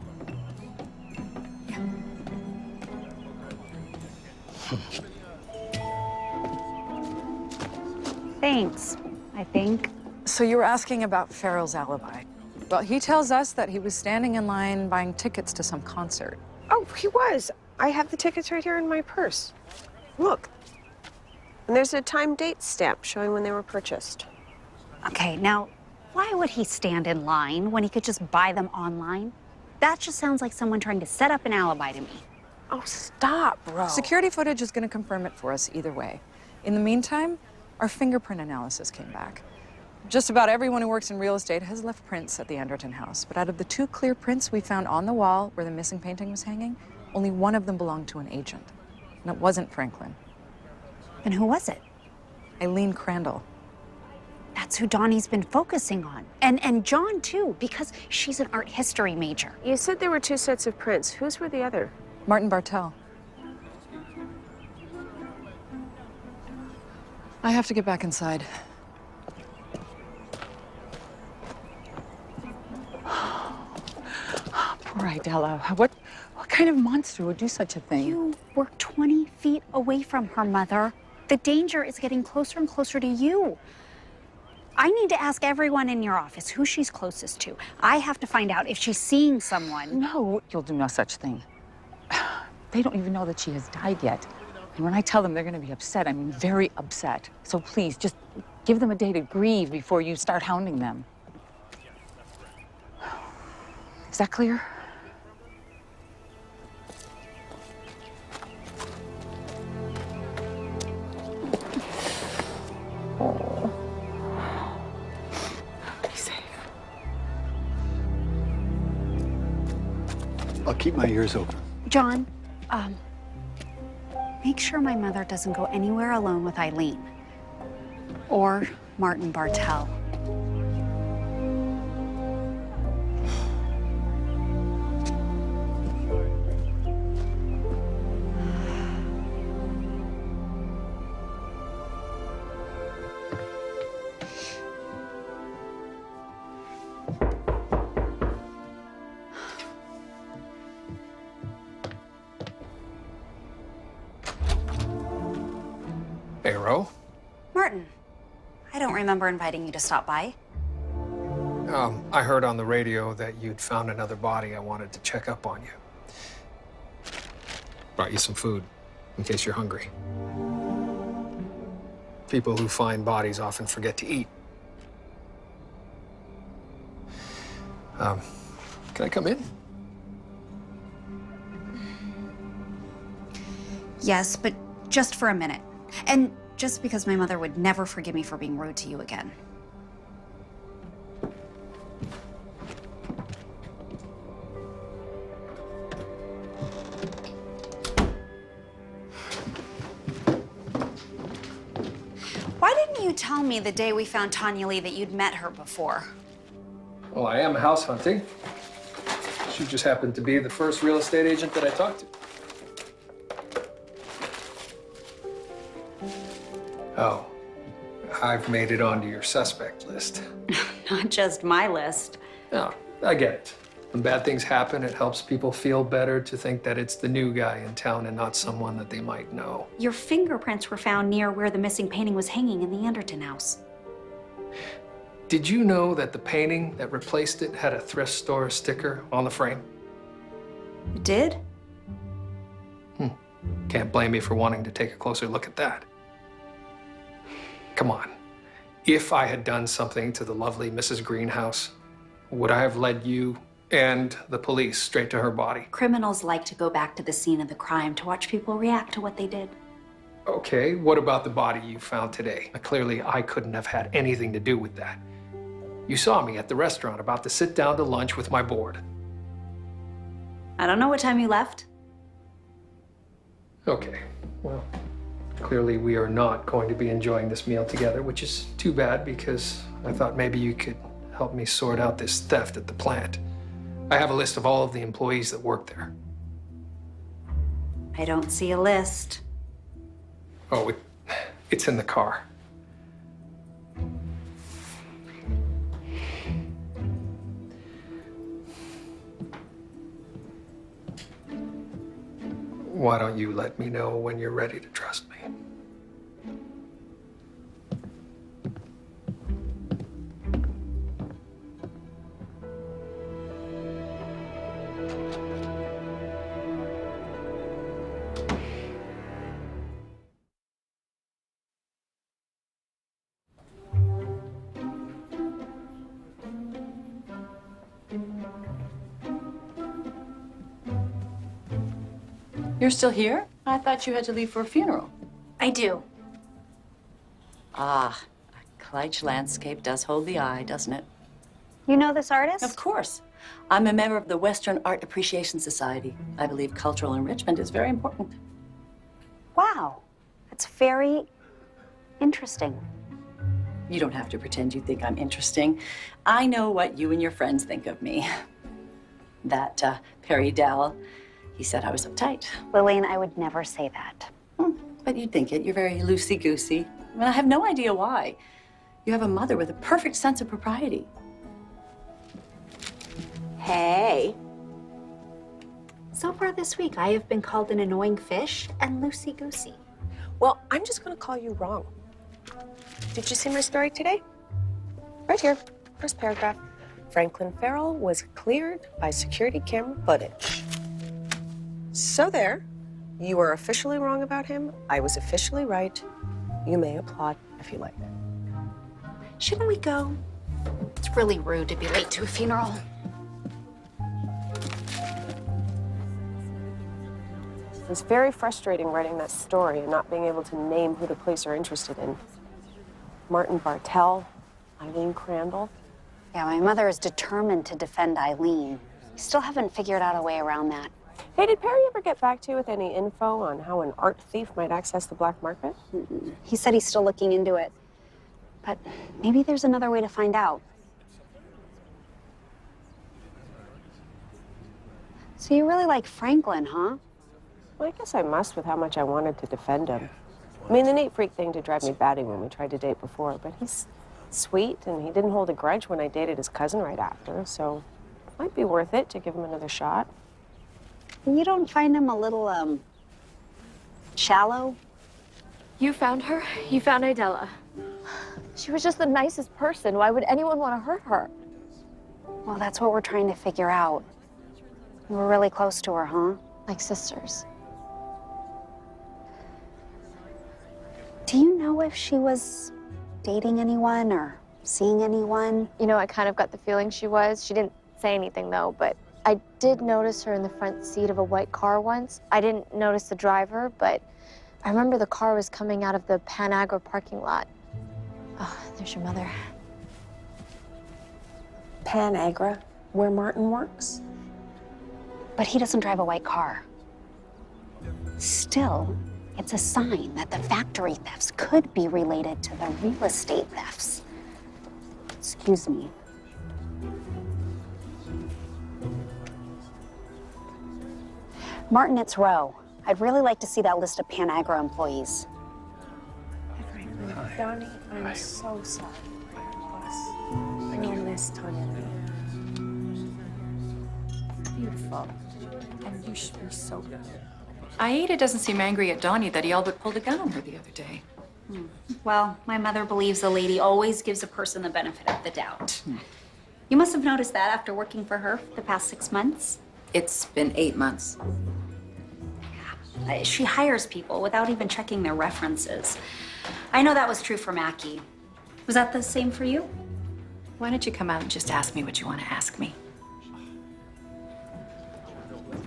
Speaker 1: Thanks, I think.
Speaker 3: So you were asking about Farrell's alibi. Well, he tells us that he was standing in line buying tickets to some concert.
Speaker 2: Oh, he was. I have the tickets right here in my purse. Look. And there's a time date stamp showing when they were purchased.
Speaker 1: Okay, now, why would he stand in line when he could just buy them online? That just sounds like someone trying to set up an alibi to me.
Speaker 2: Oh, stop, bro.
Speaker 3: Security footage is going to confirm it for us either way. In the meantime, our fingerprint analysis came back. Just about everyone who works in real estate has left prints at the Anderton house, but out of the 2 clear prints we found on the wall where the missing painting was hanging, only one of them belonged to an agent. And it wasn't Franklin.
Speaker 1: Then who was it?
Speaker 3: Eileen Crandall.
Speaker 1: That's who Donnie's been focusing on. And John, too, because she's an art history major.
Speaker 2: You said there were 2 sets of prints. Whose were the other?
Speaker 3: Martin Bartel. I have to get back inside. Poor Idella. What kind of monster would do such a thing?
Speaker 1: You were 20 feet away from her, Mother. The danger is getting closer and closer to you. I need to ask everyone in your office who she's closest to. I have to find out if she's seeing someone.
Speaker 3: No, you'll do no such thing. They don't even know that she has died yet. And when I tell them, they're going to be upset. I mean, very upset. So please, just give them a day to grieve before you start hounding them. Is that clear?
Speaker 17: Be safe. I'll keep my ears open.
Speaker 1: John, make sure my mother doesn't go anywhere alone with Eileen or Martin Bartel.
Speaker 5: Hey, Ro.
Speaker 1: Martin, I don't remember inviting you to stop by.
Speaker 5: I heard on the radio that you'd found another body. I wanted to check up on you. Brought you some food, in case you're hungry. People who find bodies often forget to eat. Can I come in?
Speaker 1: Yes, but just for a minute. And just because my mother would never forgive me for being rude to you again. Why didn't you tell me the day we found Tanya Lee that you'd met her before?
Speaker 5: Well, I am house hunting. She just happened to be the first real estate agent that I talked to. Oh, I've made it onto your suspect list.
Speaker 1: Not just my list.
Speaker 5: No, I get it. When bad things happen, it helps people feel better to think that it's the new guy in town and not someone that they might know.
Speaker 1: Your fingerprints were found near where the missing painting was hanging in the Anderton house.
Speaker 5: Did you know that the painting that replaced it had a thrift store sticker on the frame?
Speaker 1: It did?
Speaker 5: Can't blame me for wanting to take a closer look at that. Come on. If I had done something to the lovely Mrs. Greenhouse, would I have led you and the police straight to her body?
Speaker 1: Criminals like to go back to the scene of the crime to watch people react to what they did.
Speaker 5: Okay, what about the body you found today? Clearly, I couldn't have had anything to do with that. You saw me at the restaurant about to sit down to lunch with my board.
Speaker 1: I don't know what time you left.
Speaker 5: Okay, well, clearly we are not going to be enjoying this meal together, which is too bad because I thought maybe you could help me sort out this theft at the plant. I have a list of all of the employees that work there.
Speaker 1: I don't see a list.
Speaker 5: Oh, it's in the car. Why don't you let me know when you're ready to trust me?
Speaker 15: You're still here? I thought you had to leave for a funeral.
Speaker 9: I do.
Speaker 15: Ah, a Kleitsch landscape does hold the eye, doesn't it?
Speaker 1: You know this artist?
Speaker 15: Of course. I'm a member of the Western Art Appreciation Society. I believe cultural enrichment is very important.
Speaker 1: Wow, that's very interesting.
Speaker 15: You don't have to pretend you think I'm interesting. I know what you and your friends think of me. That Perry Dell, he said I was uptight.
Speaker 1: Lillian, I would never say that.
Speaker 15: But you'd think it. You're very loosey-goosey. I mean, I have no idea why. You have a mother with a perfect sense of propriety. Hey.
Speaker 1: So far this week, I have been called an annoying fish and loosey-goosey.
Speaker 2: Well, I'm just gonna call you wrong. Did you see my story today? Right here, first paragraph. Franklin Farrell was cleared by security camera footage. So there, you were officially wrong about him. I was officially right. You may applaud if you like.
Speaker 1: Shouldn't we go? It's really rude to be late to a funeral.
Speaker 2: It's very frustrating writing that story and not being able to name who the police are interested in. Martin Bartell, Eileen Crandall.
Speaker 1: Yeah, my mother is determined to defend Eileen. We still haven't figured out a way around that.
Speaker 2: Hey, did Perry ever get back to you with any info on how an art thief might access the black market?
Speaker 1: He said he's still looking into it. But maybe there's another way to find out. So you really like Franklin, huh?
Speaker 2: Well, I guess I must with how much I wanted to defend him. I mean, the neat freak thing to drive me batty when we tried to date before, but he's sweet and he didn't hold a grudge when I dated his cousin right after, so it might be worth it to give him another shot.
Speaker 1: You don't find him a little, shallow?
Speaker 9: You found her? You found Idella. She was just the nicest person. Why would anyone want to hurt her?
Speaker 1: Well, that's what we're trying to figure out. You were really close to her, huh?
Speaker 9: Like sisters.
Speaker 1: Do you know if she was dating anyone or seeing anyone?
Speaker 9: You know, I kind of got the feeling she was. She didn't say anything, though, but I did notice her in the front seat of a white car once. I didn't notice the driver, but I remember the car was coming out of the Panagra parking lot. Oh, there's your mother.
Speaker 2: Panagra, where Martin works?
Speaker 1: But he doesn't drive a white car. Still, it's a sign that the factory thefts could be related to the real estate thefts. Excuse me. Martin, it's Roe. I'd really like to see that list of Panagra employees.
Speaker 2: Donnie, I'm so sorry for your loss. I know Miss Tanya. Beautiful. And you should be so good.
Speaker 8: Aida doesn't seem angry at Donnie that he all but pulled a gun on her the other day.
Speaker 1: Well, my mother believes a lady always gives a person the benefit of the doubt. You must have noticed that after working for her for the past 6 months.
Speaker 8: It's been 8 months.
Speaker 1: She hires people without even checking their references. I know that was true for Mackie. Was that the same for you?
Speaker 8: Why don't you come out and just ask me what you want to ask me?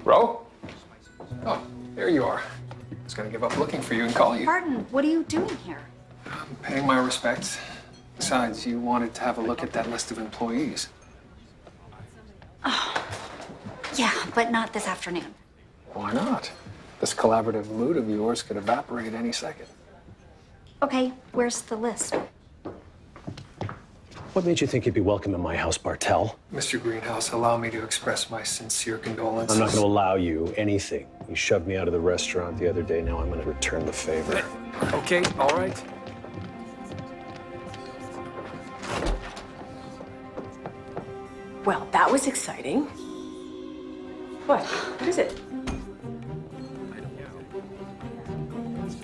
Speaker 5: Ro? Oh, there you are. I was gonna give up looking for you and call you.
Speaker 1: Pardon, what are you doing here?
Speaker 5: I'm paying my respects. Besides, you wanted to have a look at that list of employees.
Speaker 1: Oh, yeah, but not this afternoon.
Speaker 5: Why not? This collaborative mood of yours could evaporate any second.
Speaker 1: Okay, where's the list?
Speaker 14: What made you think you'd be welcome in my house, Bartell?
Speaker 5: Mr. Greenhouse, allow me to express my sincere condolences.
Speaker 14: I'm not going to allow you anything. You shoved me out of the restaurant the other day. Now I'm going to return the favor.
Speaker 5: Okay, all right.
Speaker 2: Well, that was exciting. What? What is it?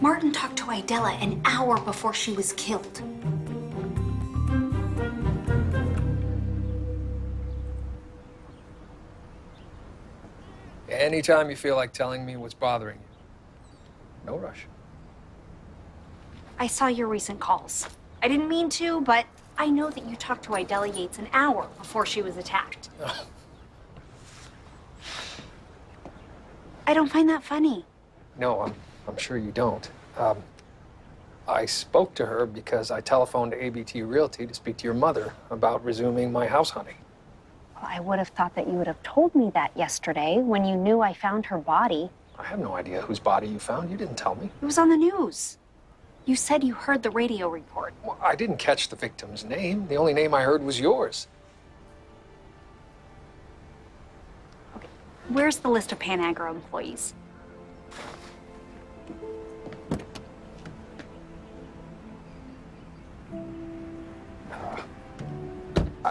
Speaker 1: Martin talked to Idella an hour before she was killed.
Speaker 5: Anytime you feel like telling me what's bothering you. No rush.
Speaker 1: I saw your recent calls. I didn't mean to, but I know that you talked to Idella Yates an hour before she was attacked. I don't find that funny.
Speaker 5: No, I'm sure you don't. I spoke to her because I telephoned ABT Realty to speak to your mother about resuming my house hunting.
Speaker 1: Well, I would have thought that you would have told me that yesterday when you knew I found her body.
Speaker 5: I have no idea whose body you found. You didn't tell me.
Speaker 1: It was on the news. You said you heard the radio report.
Speaker 5: Well, I didn't catch the victim's name. The only name I heard was yours.
Speaker 1: Okay, where's the list of Panagra employees?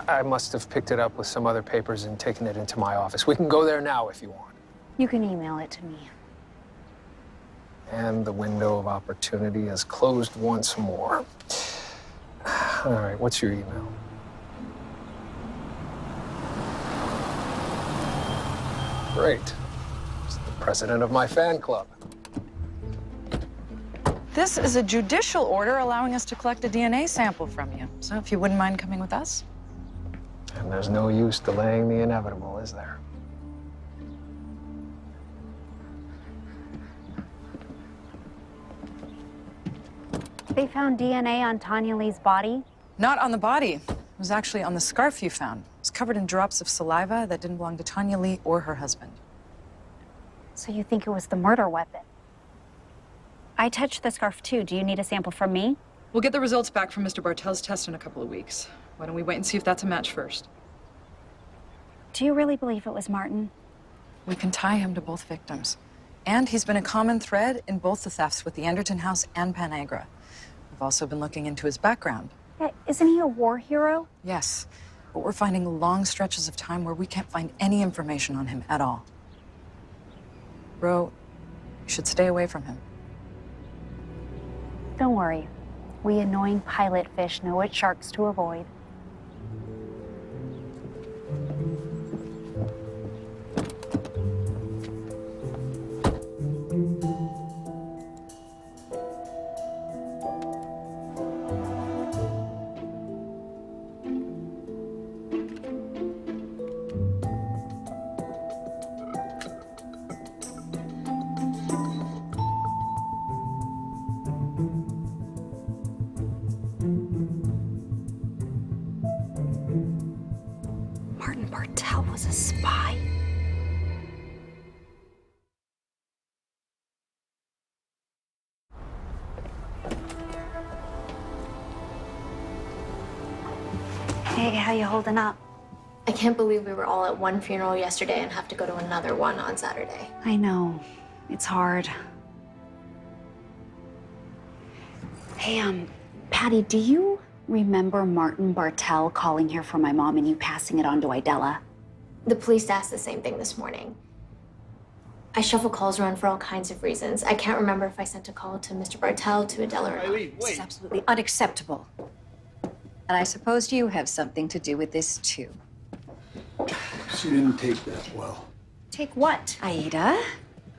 Speaker 5: I must have picked it up with some other papers and taken it into my office. We can go there now if you want.
Speaker 1: You can email it to me.
Speaker 5: And the window of opportunity is closed once more. All right, what's your email? Great. It's the president of my fan club.
Speaker 6: This is a judicial order allowing us to collect a DNA sample from you. So if you wouldn't mind coming with us.
Speaker 5: And there's no use delaying the inevitable, is there?
Speaker 1: They found DNA on Tanya Lee's body?
Speaker 6: Not on the body. It was actually on the scarf you found. It was covered in drops of saliva that didn't belong to Tanya Lee or her husband.
Speaker 1: So you think it was the murder weapon? I touched the scarf too. Do you need a sample from me?
Speaker 6: We'll get the results back from Mr. Bartel's test in a couple of weeks. Why don't we wait and see if that's a match first?
Speaker 1: Do you really believe it was Martin?
Speaker 6: We can tie him to both victims. And he's been a common thread in both the thefts with the Anderton house and Panagra. We've also been looking into his background.
Speaker 1: Yeah, isn't he a war hero?
Speaker 6: Yes, but we're finding long stretches of time where we can't find any information on him at all. Ro, you should stay away from him.
Speaker 1: Don't worry. We annoying pilot fish know which sharks to avoid. Martin Bartel was a spy? Hey, how you holding up?
Speaker 9: I can't believe we were all at one funeral yesterday and have to go to another one on Saturday.
Speaker 1: I know. It's hard. Hey, Patty, do you remember Martin Bartel calling here for my mom and you passing it on to Idella?
Speaker 9: The police asked the same thing this morning. I shuffle calls around for all kinds of reasons. I can't remember if I sent a call to Mr. Bartel, to Idella, or not.
Speaker 8: This is absolutely unacceptable. And I suppose you have something to do with this, too.
Speaker 17: She didn't take that well.
Speaker 8: Take what, Aida?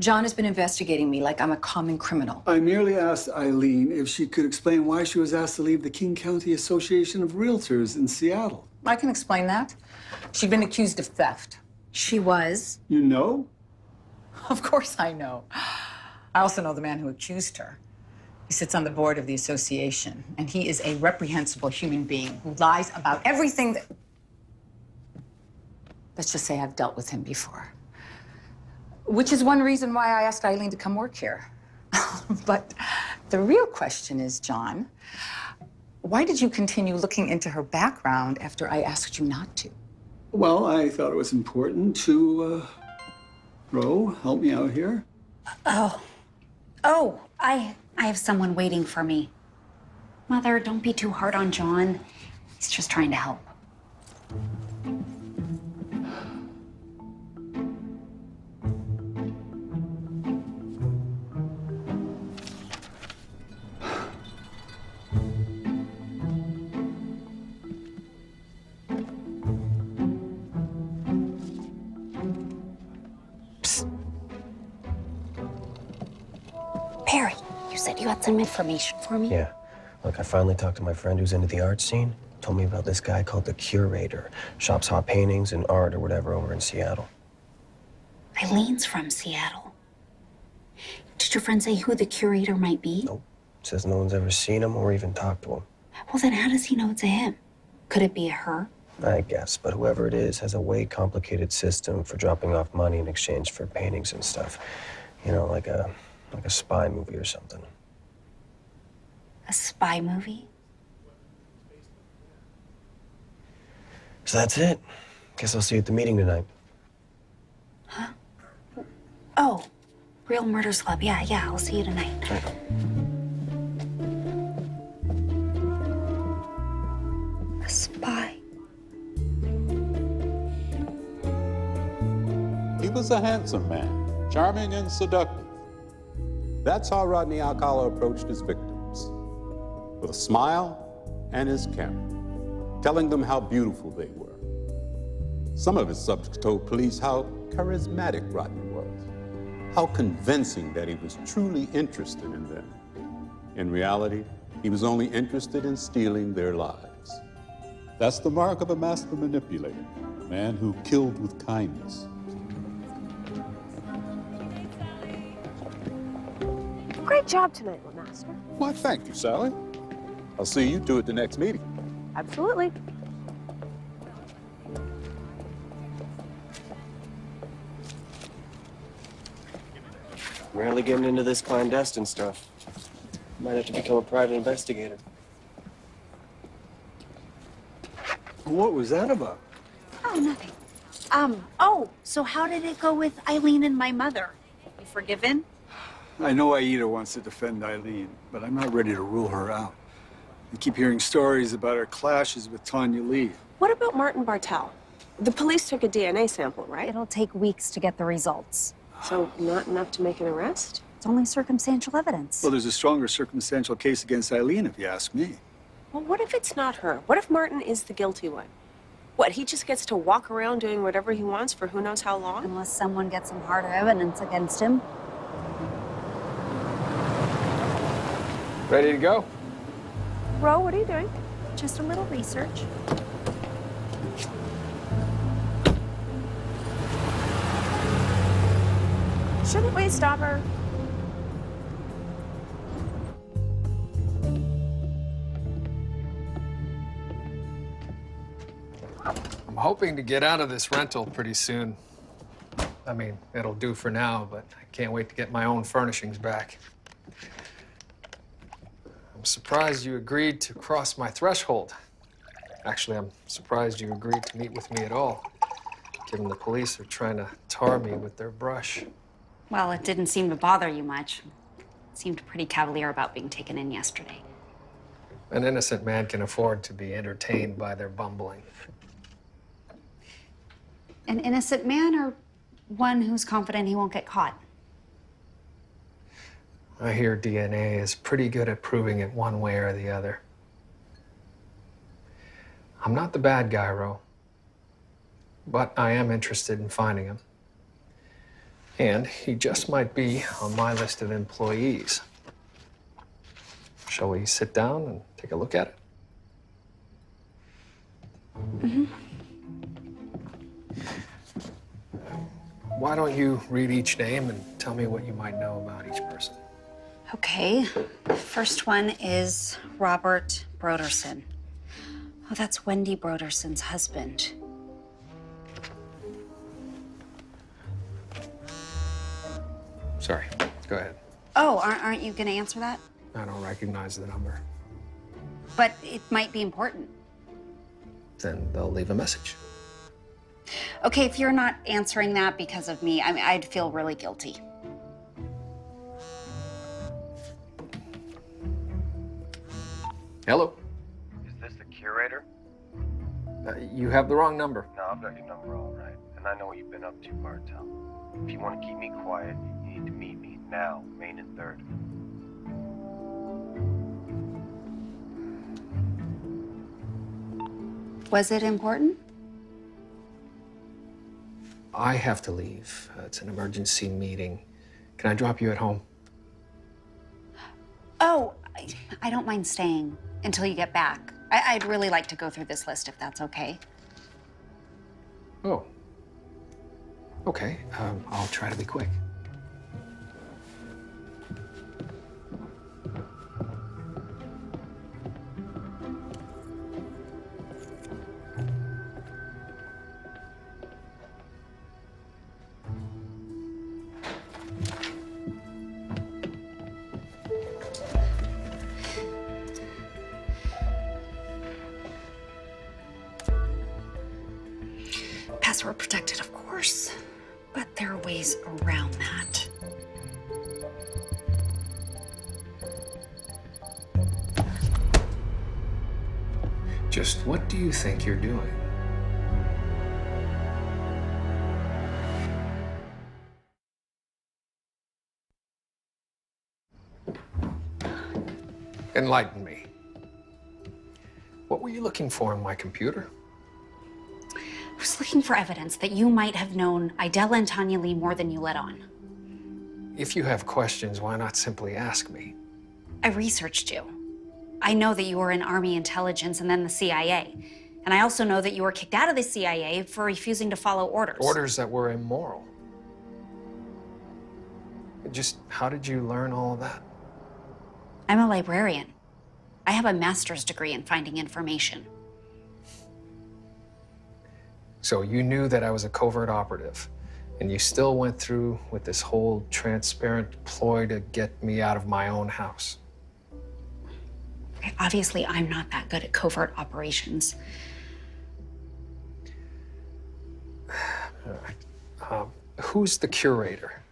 Speaker 8: John has been investigating me like I'm a common criminal.
Speaker 17: I merely asked Eileen if she could explain why she was asked to leave the King County Association of Realtors in Seattle.
Speaker 3: I can explain that. She'd been accused of theft.
Speaker 8: She was?
Speaker 17: You know?
Speaker 3: Of course I know. I also know the man who accused her. He sits on the board of the association, and he is a reprehensible human being who lies about everything that... Let's just say I've dealt with him before. Which is one reason why I asked Eileen to come work here. But the real question is, John, why did you continue looking into her background after I asked you not to?
Speaker 17: Well, I thought it was important to, Ro, help me out here.
Speaker 1: Oh, I have someone waiting for me. Mother, don't be too hard on John. He's just trying to help. Perry, you said you had some information for me?
Speaker 16: Yeah. Look, I finally talked to my friend who's into the art scene. Told me about this guy called the Curator. Shops hot paintings and art or whatever over in Seattle.
Speaker 1: Eileen's from Seattle. Did your friend say who the curator might be?
Speaker 16: Nope. Says no one's ever seen him or even talked to him.
Speaker 1: Well, then how does he know it's a him? Could it be a her?
Speaker 16: I guess, but whoever it is has a way complicated system for dropping off money in exchange for paintings and stuff. You know, like a spy movie or something.
Speaker 1: A spy movie?
Speaker 16: So that's it. Guess I'll see you at the meeting tonight.
Speaker 1: Huh? Oh, Real Murders Club. Yeah, I'll see you tonight.
Speaker 16: Right.
Speaker 1: A spy.
Speaker 20: He was a handsome man. charming and seductive. That's how Rodney Alcala approached his victims, with a smile and his camera, telling them how beautiful they were. Some of his subjects told police how charismatic Rodney was, how convincing that he was truly interested in them. In reality, he was only interested in stealing their lives. That's the mark of a master manipulator, a man who killed with kindness.
Speaker 4: Great job tonight, Master.
Speaker 20: Why, thank you, Sally. I'll see you two at the next meeting.
Speaker 4: Absolutely.
Speaker 16: Rarely getting into this clandestine stuff. Might have to become a private investigator. What was that about?
Speaker 1: Oh, nothing. So how did it go with Eileen and my mother? You forgiven?
Speaker 17: I know Aida wants to defend Eileen, but I'm not ready to rule her out. I keep hearing stories about her clashes with Tanya Lee.
Speaker 2: What about Martin Bartel? The police took a DNA sample, right?
Speaker 1: It'll take weeks to get the results.
Speaker 2: So not enough to make an arrest?
Speaker 1: It's only circumstantial evidence.
Speaker 17: Well, there's a stronger circumstantial case against Eileen, if you ask me.
Speaker 2: Well, what if it's not her? What if Martin is the guilty one? What, he just gets to walk around doing whatever he wants for who knows how long?
Speaker 1: Unless someone gets some harder evidence against him.
Speaker 5: Ready to go?
Speaker 4: Ro, what are you doing?
Speaker 1: Just a little research.
Speaker 4: Shouldn't we stop her?
Speaker 5: I'm hoping to get out of this rental pretty soon. I mean, it'll do for now, but I can't wait to get my own furnishings back. I'm surprised you agreed to cross my threshold. Actually, I'm surprised you agreed to meet with me at all, given the police are trying to tar me with their brush.
Speaker 1: Well, it didn't seem to bother you much. Seemed pretty cavalier about being taken in yesterday.
Speaker 5: An innocent man can afford to be entertained by their bumbling.
Speaker 1: An innocent man or one who's confident he won't get caught?
Speaker 5: I hear DNA is pretty good at proving it one way or the other. I'm not the bad guy, Ro. But I am interested in finding him. And he just might be on my list of employees. Shall we sit down and take a look at it?
Speaker 1: Mm-hmm.
Speaker 5: Why don't you read each name and tell me what you might know about each person?
Speaker 1: Okay. The first one is Robert Broderson. Oh, that's Wendy Broderson's husband.
Speaker 5: Sorry, go ahead.
Speaker 1: Oh, aren't you gonna answer that?
Speaker 5: I don't recognize the number.
Speaker 1: But it might be important.
Speaker 5: Then they'll leave a message.
Speaker 1: Okay, if you're not answering that because of me, I mean, I'd feel really guilty.
Speaker 5: Hello?
Speaker 16: Is this the curator?
Speaker 5: You have the wrong number.
Speaker 16: No, I've got your number all right. And I know what you've been up to, Bartel. If you want to keep me quiet, you need to meet me now, Main and 3rd.
Speaker 1: Was it important?
Speaker 5: I have to leave. It's an emergency meeting. Can I drop you at home?
Speaker 1: Oh, I don't mind staying until you get back. I'd really like to go through this list if that's okay.
Speaker 5: Oh. Okay, I'll try to be quick.
Speaker 1: Password protected, of course, but there are ways around that.
Speaker 5: Just what do you think you're doing? Enlighten me. What were you looking for in my computer?
Speaker 1: I was looking for evidence that you might have known Idella and Tanya Lee more than you let on.
Speaker 5: If you have questions, why not simply ask me?
Speaker 1: I researched you. I know that you were in Army intelligence and then the CIA. And I also know that you were kicked out of the CIA for refusing to follow orders.
Speaker 5: Orders that were immoral. Just how did you learn all of that?
Speaker 1: I'm a librarian. I have a master's degree in finding information.
Speaker 5: So you knew that I was a covert operative, and you still went through with this whole transparent ploy to get me out of my own house.
Speaker 1: Okay, obviously, I'm not that good at covert operations.
Speaker 5: Who's the curator?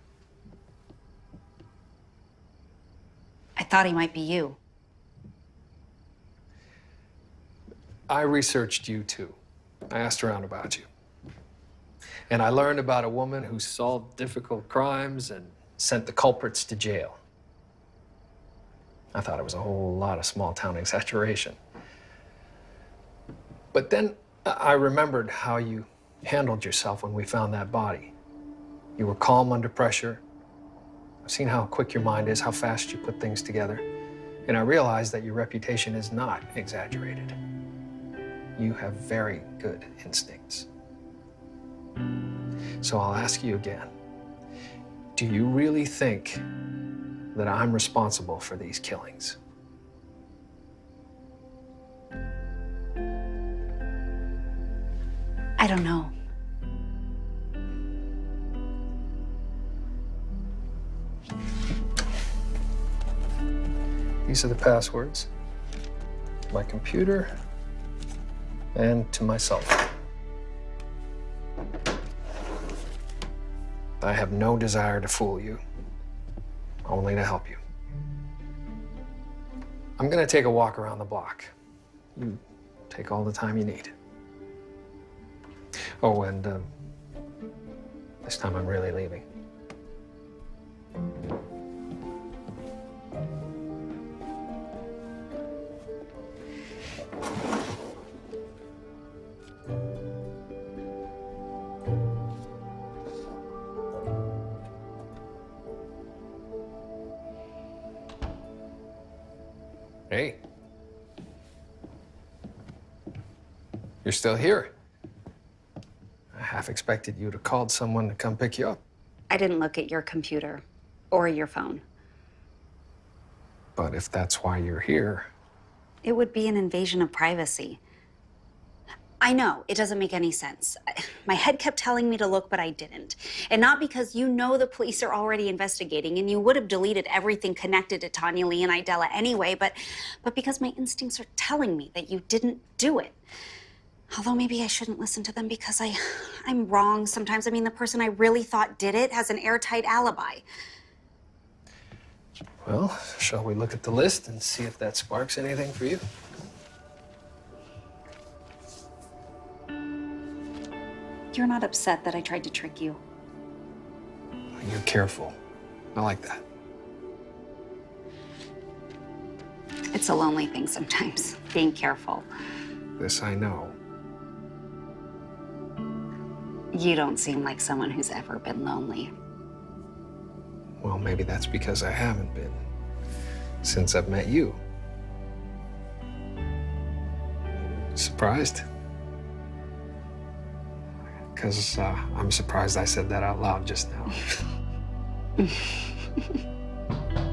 Speaker 1: I thought he might be you.
Speaker 5: I researched you too. I asked around about you. And I learned about a woman who solved difficult crimes and sent the culprits to jail. I thought it was a whole lot of small-town exaggeration. But then I remembered how you handled yourself when we found that body. You were calm under pressure. I've seen how quick your mind is, how fast you put things together. And I realized that your reputation is not exaggerated. You have very good instincts. So I'll ask you again. Do you really think that I'm responsible for these killings?
Speaker 1: I don't know.
Speaker 5: These are the passwords. My computer and to my cell phone. I have no desire to fool you, only to help you. I'm gonna take a walk around the block. You take all the time you need. Oh, and this time I'm really leaving. Hey. You're still here. I half expected you to call someone to come pick you up.
Speaker 1: I didn't look at your computer or your phone.
Speaker 5: But if that's why you're here...
Speaker 1: It would be an invasion of privacy. I know, it doesn't make any sense. My head kept telling me to look, but I didn't. And not because you know the police are already investigating and you would have deleted everything connected to Tanya Lee and Idella anyway, but because my instincts are telling me that you didn't do it. Although maybe I shouldn't listen to them because I'm wrong sometimes. I mean, the person I really thought did it has an airtight alibi.
Speaker 5: Well, shall we look at the list and see if that sparks anything for you?
Speaker 1: You're not upset that I tried to trick you.
Speaker 5: You're careful. I like that.
Speaker 1: It's a lonely thing sometimes, being careful.
Speaker 5: This I know.
Speaker 1: You don't seem like someone who's ever been lonely.
Speaker 5: Well, maybe that's because I haven't been since I've met you. Surprised? Because I'm surprised I said that out loud just now.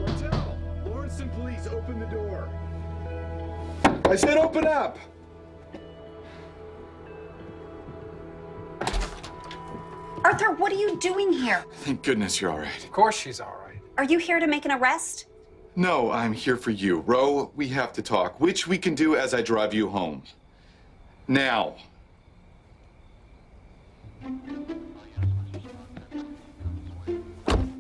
Speaker 12: Martel, Lawrenceton police, open the door. I said open up!
Speaker 1: Arthur, what are you doing here?
Speaker 12: Thank goodness you're all right.
Speaker 5: Of course she's all right.
Speaker 1: Are you here to make an arrest?
Speaker 12: No, I'm here for you. Ro, we have to talk, which we can do as I drive you home. Now.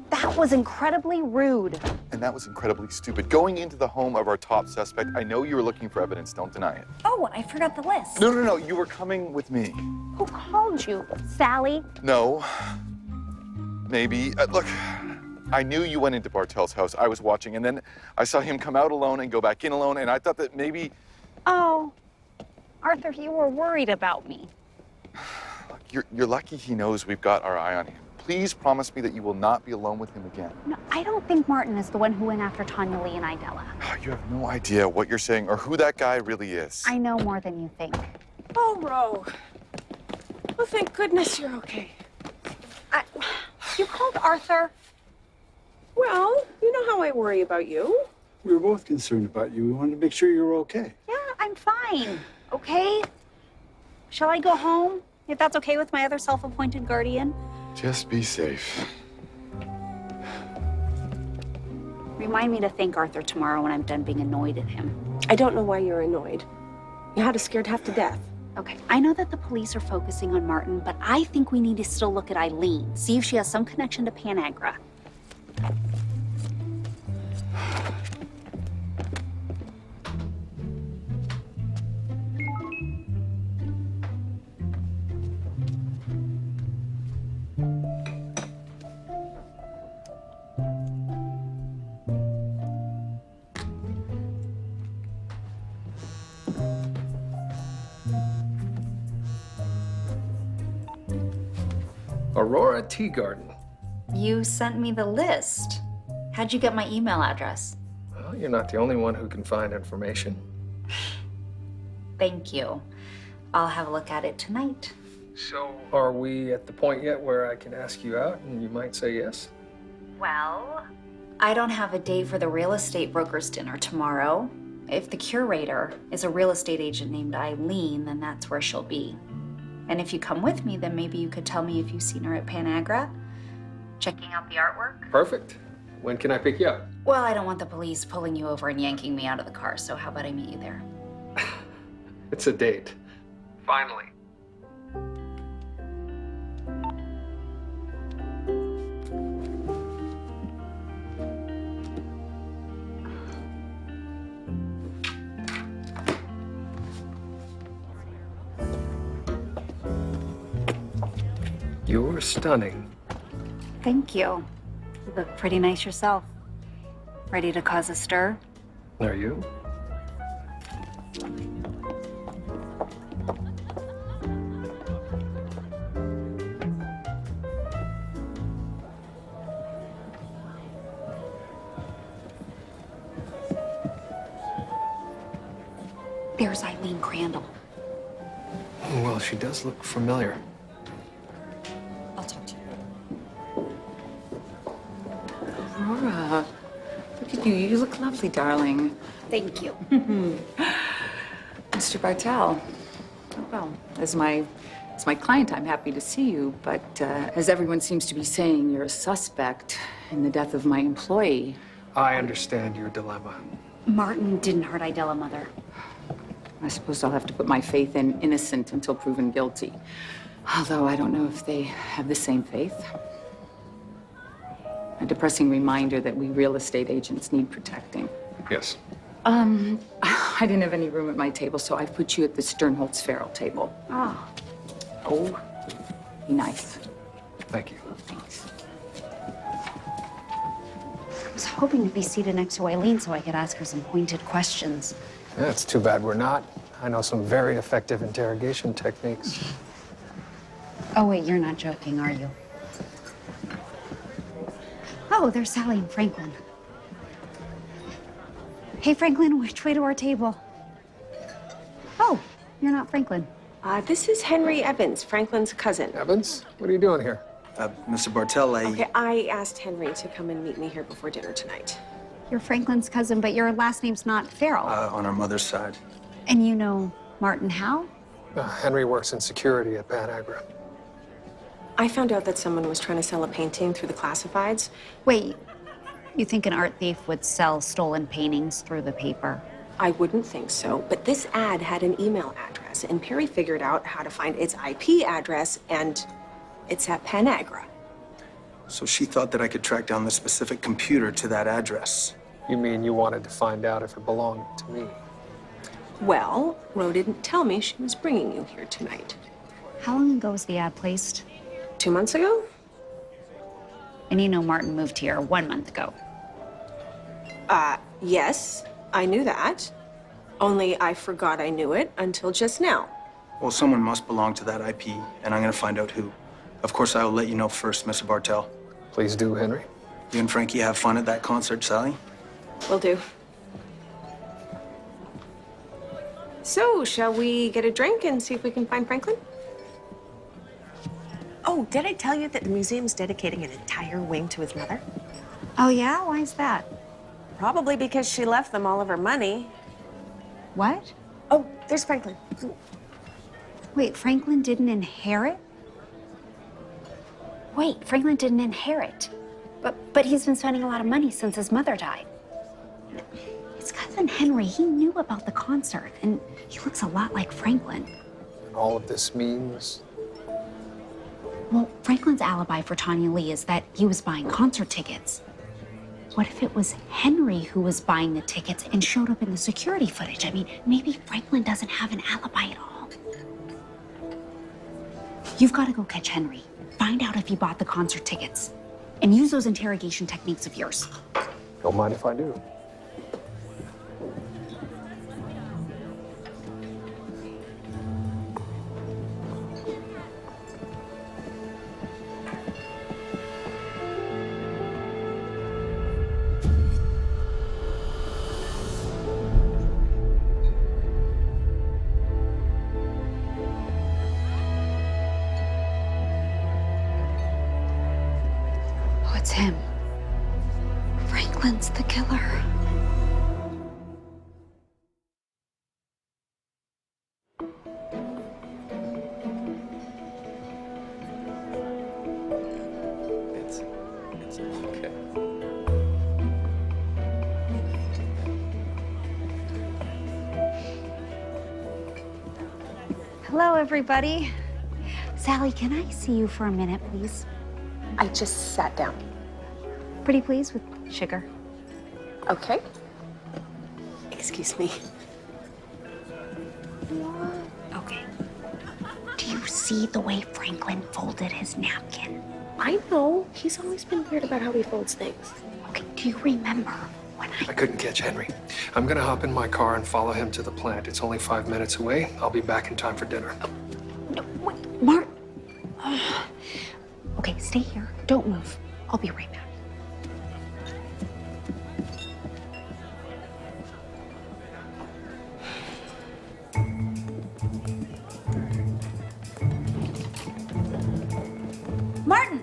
Speaker 1: That was incredibly rude.
Speaker 12: And that was incredibly stupid. Going into the home of our top suspect, I know you were looking for evidence, don't deny it.
Speaker 1: Oh, I forgot the list.
Speaker 12: No, you were coming with me.
Speaker 1: Who called you? Sally?
Speaker 12: No. Maybe. Look, I knew you went into Bartel's house. I was watching, and then I saw him come out alone and go back in alone, and I thought that maybe...
Speaker 1: Oh, Arthur, you were worried about me.
Speaker 12: You're lucky he knows we've got our eye on him. Please promise me that you will not be alone with him again.
Speaker 1: No, I don't think Martin is the one who went after Tanya Lee and Idella.
Speaker 12: You have no idea what you're saying or who that guy really is.
Speaker 1: I know more than you think.
Speaker 2: Oh, Ro. Well, thank goodness you're okay.
Speaker 1: You called Arthur?
Speaker 2: Well, you know how I worry about you.
Speaker 17: We were both concerned about you. We wanted to make sure you were okay.
Speaker 1: Yeah, I'm fine. Okay? Shall I go home? If that's okay with my other self-appointed guardian?
Speaker 12: Just be safe.
Speaker 1: Remind me to thank Arthur tomorrow when I'm done being annoyed at him.
Speaker 2: I don't know why you're annoyed. You had us scared half to death.
Speaker 1: Okay, I know that the police are focusing on Martin, but I think we need to still look at Eileen, see if she has some connection to Panagra.
Speaker 5: Aurora Teagarden.
Speaker 1: You sent me the list. How'd you get my email address?
Speaker 5: Well, you're not the only one who can find information.
Speaker 1: Thank you. I'll have a look at it tonight.
Speaker 5: So, are we at the point yet where I can ask you out and you might say yes?
Speaker 1: Well, I don't have a date for the real estate broker's dinner tomorrow. If the curator is a real estate agent named Eileen, then that's where she'll be. And if you come with me, then maybe you could tell me if you've seen her at Panagra, checking out the artwork.
Speaker 5: Perfect. When can I pick you up?
Speaker 1: Well, I don't want the police pulling you over and yanking me out of the car, so how about I meet you there?
Speaker 5: It's a date. Finally. You're stunning.
Speaker 1: Thank you. You look pretty nice yourself. Ready to cause a stir?
Speaker 5: Are you?
Speaker 1: There's Eileen Crandall.
Speaker 5: Well, she does look familiar.
Speaker 1: I'll talk to you.
Speaker 3: Aurora, look at you. You look lovely, darling.
Speaker 1: Thank you.
Speaker 3: Mr. Bartel. Well, as my client, I'm happy to see you, but as everyone seems to be saying, you're a suspect in the death of my employee.
Speaker 5: I understand your dilemma.
Speaker 1: Martin didn't hurt Idella, Mother.
Speaker 3: I suppose I'll have to put my faith in innocent until proven guilty. Although I don't know if they have the same faith. A depressing reminder that we real estate agents need protecting.
Speaker 5: Yes.
Speaker 3: I didn't have any room at my table, so I've put you at the Sternholtz-Farrell table.
Speaker 1: Oh.
Speaker 3: Oh, be nice.
Speaker 5: Thank you.
Speaker 3: Thanks.
Speaker 1: I was hoping to be seated next to Eileen so I could ask her some pointed questions.
Speaker 5: Yeah, it's too bad we're not. I know some very effective interrogation techniques.
Speaker 1: Oh, wait, you're not joking, are you? Oh, there's Sally and Franklin. Hey, Franklin, which way to our table? Oh, you're not Franklin.
Speaker 2: This is Henry Evans, Franklin's cousin.
Speaker 5: Evans? What are you doing here?
Speaker 16: Mr. Bartel,
Speaker 2: Okay, I asked Henry to come and meet me here before dinner tonight.
Speaker 1: You're Franklin's cousin, but your last name's not Farrell.
Speaker 16: on our mother's side.
Speaker 1: And you know Martin Howe?
Speaker 5: Henry works in security at Panagra.
Speaker 2: I found out that someone was trying to sell a painting through the classifieds.
Speaker 1: Wait, you think an art thief would sell stolen paintings through the paper?
Speaker 2: I wouldn't think so, but this ad had an email address, and Perry figured out how to find its IP address, and it's at Panagra.
Speaker 16: So she thought that I could track down the specific computer to that address.
Speaker 5: You mean you wanted to find out if it belonged to me?
Speaker 2: Well, Ro didn't tell me she was bringing you here tonight.
Speaker 1: How long ago was the ad placed?
Speaker 2: 2 months ago?
Speaker 1: And you know Martin moved here 1 month ago.
Speaker 2: Yes, I knew that. Only I forgot I knew it until just now.
Speaker 16: Well, someone must belong to that IP, and I'm gonna find out who. Of course, I will let you know first, Mr. Bartel.
Speaker 5: Please do, Henry.
Speaker 16: You and Frankie have fun at that concert, Sally?
Speaker 2: Will do. So, shall we get a drink and see if we can find Franklin?
Speaker 4: Oh, did I tell you that the museum's dedicating an entire wing to his mother?
Speaker 1: Oh, yeah? Why is that?
Speaker 4: Probably because she left them all of her money.
Speaker 1: What?
Speaker 4: Oh, there's Franklin.
Speaker 1: Wait, Franklin didn't inherit? Wait, Franklin didn't inherit. But he's been spending a lot of money since his mother died. His cousin Henry, he knew about the concert, and he looks a lot like Franklin.
Speaker 5: All of this means...
Speaker 1: Well, Franklin's alibi for Tanya Lee is that he was buying concert tickets. What if it was Henry who was buying the tickets and showed up in the security footage? I mean, maybe Franklin doesn't have an alibi at all. You've got to go catch Henry. Find out if he bought the concert tickets. And use those interrogation techniques of yours.
Speaker 5: Don't mind if I do.
Speaker 1: Oh, it's him. Franklin's the killer.
Speaker 13: It's okay.
Speaker 1: Hello, everybody. Sally, can I see you for a minute, please?
Speaker 2: I just sat down.
Speaker 1: Pretty please with sugar.
Speaker 2: Okay. Excuse me.
Speaker 1: Okay. Do you see the way Franklin folded his napkin?
Speaker 2: I know. He's always been weird about how he folds things.
Speaker 1: Okay, do you remember when
Speaker 5: I couldn't catch Henry. I'm gonna hop in my car and follow him to the plant. It's only 5 minutes away. I'll be back in time for dinner.
Speaker 1: No, wait, Mark. Okay, stay here. Don't move. I'll be right back. Martin!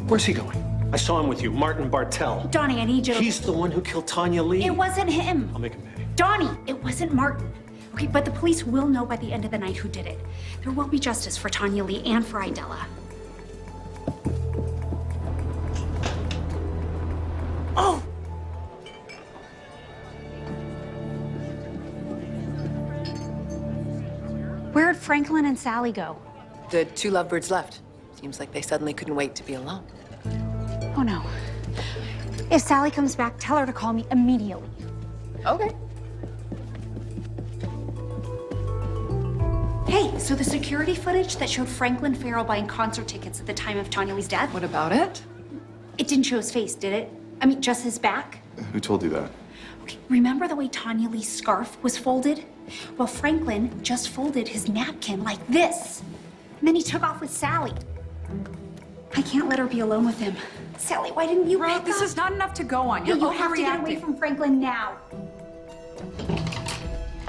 Speaker 14: Where's he going? I saw him with you, Martin Bartel.
Speaker 1: Donnie, I need you to...
Speaker 14: He's the one who killed Tanya Lee.
Speaker 1: It wasn't him.
Speaker 14: I'll make him pay.
Speaker 1: Donnie, it wasn't Martin. Okay, but the police will know by the end of the night who did it. There will be justice for Tanya Lee and for Idella. Oh! Where'd Franklin and Sally go?
Speaker 19: The two lovebirds left. Seems like they suddenly couldn't wait to be alone.
Speaker 1: Oh, no. If Sally comes back, tell her to call me immediately.
Speaker 19: Okay.
Speaker 1: Hey, so the security footage that showed Franklin Farrell buying concert tickets at the time of Tanya Lee's death?
Speaker 6: What about it?
Speaker 1: It didn't show his face, did it? I mean, just his back?
Speaker 12: Who told you that?
Speaker 1: Okay, remember the way Tanya Lee's scarf was folded? Well, Franklin just folded his napkin like this. And then he took off with Sally. I can't let her be alone with him. Sally, why didn't you pick up?
Speaker 6: This is not enough to go on.
Speaker 1: Hey,
Speaker 6: You're
Speaker 1: you have to get away from Franklin now.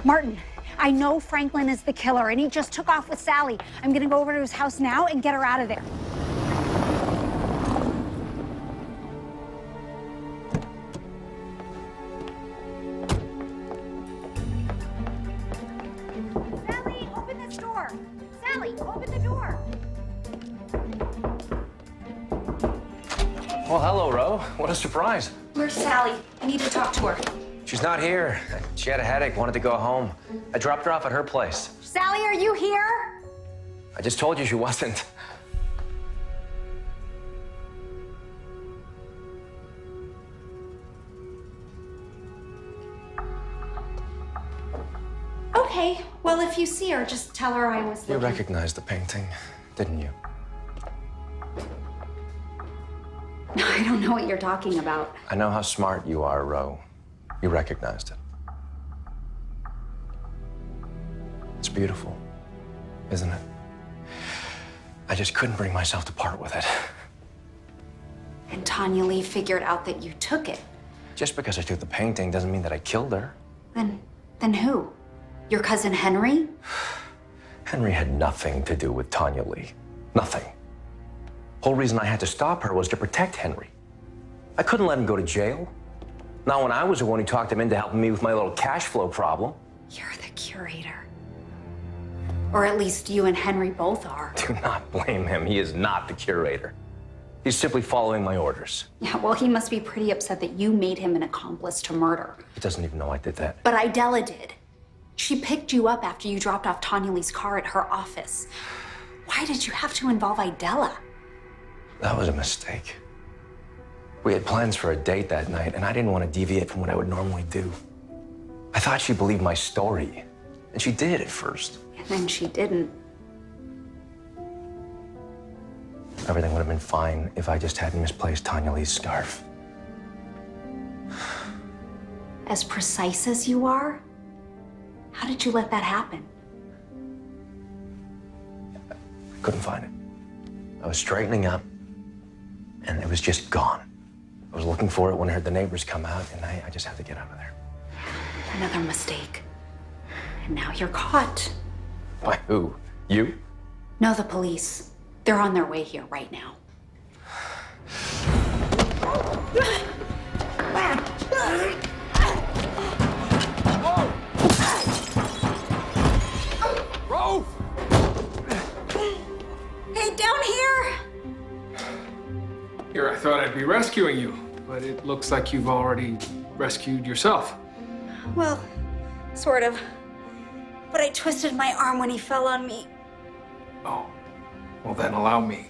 Speaker 1: Martin, I know Franklin is the killer, and he just took off with Sally. I'm gonna go over to his house now and get her out of there. Sally, open this door. Sally, open the door.
Speaker 13: Well, hello, Ro. What a surprise.
Speaker 1: Where's Sally? I need to talk to her.
Speaker 13: She's not here. She had a headache, wanted to go home. I dropped her off at her place.
Speaker 1: Sally, are you here?
Speaker 13: I just told you she wasn't.
Speaker 1: Okay, well, if you see her, just tell her I was
Speaker 13: You
Speaker 1: looking.
Speaker 13: recognized the painting, didn't you?
Speaker 1: I don't know what you're talking about.
Speaker 13: I know how smart you are, Ro. You recognized it. It's beautiful, isn't it? I just couldn't bring myself to part with it.
Speaker 1: And Tanya Lee figured out that you took it.
Speaker 13: Just because I took the painting doesn't mean that I killed her.
Speaker 1: Then who? Your cousin Henry?
Speaker 13: Henry had nothing to do with Tanya Lee. Nothing. Whole reason I had to stop her was to protect Henry. I couldn't let him go to jail. Not when I was the one who talked him into helping me with my little cash flow problem.
Speaker 1: You're the curator. Or at least you and Henry both are.
Speaker 13: Do not blame him. He is not the curator. He's simply following my orders.
Speaker 1: Yeah, well, he must be pretty upset that you made him an accomplice to murder.
Speaker 13: He doesn't even know I did that.
Speaker 1: But Idella did. She picked you up after you dropped off Tanya Lee's car at her office. Why did you have to involve Idella?
Speaker 13: That was a mistake. We had plans for a date that night, and I didn't want to deviate from what I would normally do. I thought she believed my story, and she did at first.
Speaker 1: And then she didn't.
Speaker 13: Everything would have been fine if I just hadn't misplaced Tanya Lee's scarf.
Speaker 1: As precise as you are, how did you let that happen?
Speaker 13: I couldn't find it. I was straightening up, and it was just gone. I was looking for it when I heard the neighbors come out, and I just had to get out of there.
Speaker 1: Another mistake. And now you're caught.
Speaker 13: By who? You?
Speaker 1: No, the police. They're on their way here right now.
Speaker 5: Ro!
Speaker 1: Hey, down here!
Speaker 5: Here, I thought I'd be rescuing you, but it looks like you've already rescued yourself.
Speaker 1: Well, sort of. But I twisted my arm when he fell on me.
Speaker 5: Oh, well then allow me.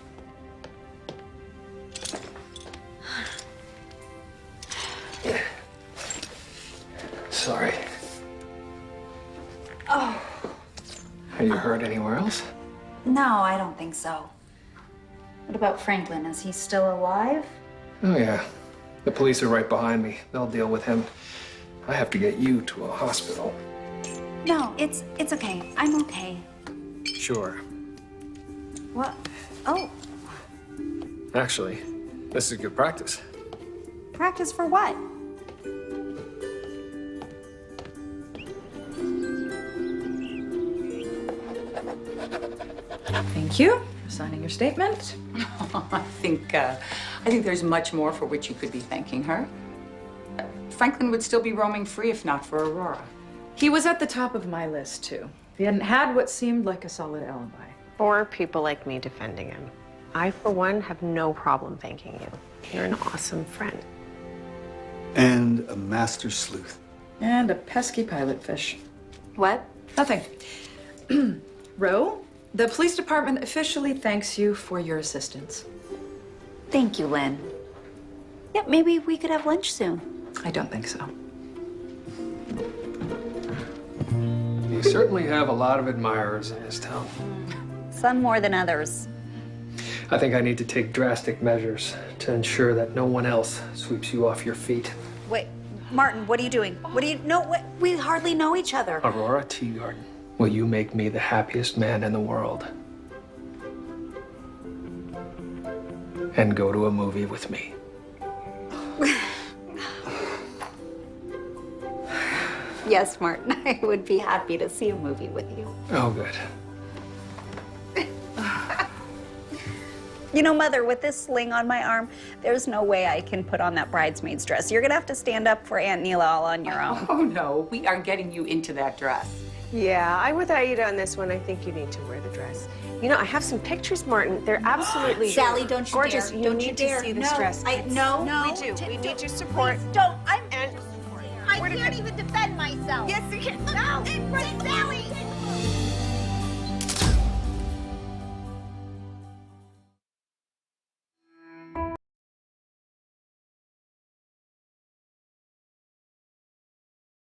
Speaker 5: Sorry.
Speaker 1: Oh.
Speaker 5: Are you hurt anywhere else?
Speaker 1: No, I don't think so. What about Franklin? Is he still alive?
Speaker 5: Oh yeah. The police are right behind me. They'll deal with him. I have to get you to a hospital.
Speaker 1: No, it's okay. I'm okay.
Speaker 5: Sure.
Speaker 1: What? Oh,
Speaker 5: Actually, this is good practice.
Speaker 1: practice for what?
Speaker 6: Thank you for signing your statement.
Speaker 3: I think there's much more for which you could be thanking her. Franklin would still be roaming free if not for Aurora.
Speaker 6: He was at the top of my list, too. He hadn't had what seemed like a solid alibi.
Speaker 2: Or people like me defending him. I, for one, have no problem thanking you. You're an awesome friend.
Speaker 17: And a master sleuth.
Speaker 6: And a pesky pilot fish.
Speaker 1: What?
Speaker 6: Nothing. Ro, the police department officially thanks you for your assistance.
Speaker 1: Thank you, Lynn. Yeah, maybe we could have lunch soon.
Speaker 6: I don't think so.
Speaker 5: You certainly have a lot of admirers in this town.
Speaker 1: Some more than others.
Speaker 5: I think I need to take drastic measures to ensure that no one else sweeps you off your feet.
Speaker 1: Wait, Martin, what are you doing? What do you know? We hardly know each other.
Speaker 5: Aurora Teagarden, will you make me the happiest man in the world? And go to a movie with me.
Speaker 1: Yes, Martin, I would be happy to see a movie with you.
Speaker 5: Oh, good.
Speaker 1: You know, Mother, with this sling on my arm, there's no way I can put on that bridesmaid's dress. You're gonna have to stand up for Aunt Neela all on your own.
Speaker 3: Oh no, we are getting you into that dress.
Speaker 2: Yeah, I'm with Aida on this one. I think you need to wear the dress. You know, I have some pictures, Martin. They're absolutely
Speaker 1: Sally, don't you
Speaker 2: gorgeous.
Speaker 1: dare.
Speaker 2: You
Speaker 1: Don't
Speaker 2: need
Speaker 1: you
Speaker 2: to
Speaker 1: dare.
Speaker 2: see this
Speaker 1: No,
Speaker 2: dress.
Speaker 1: No,
Speaker 2: we do. We need your support.
Speaker 1: Please don't.
Speaker 21: I can't even defend myself.
Speaker 2: Yes, you can.
Speaker 21: No, Sally.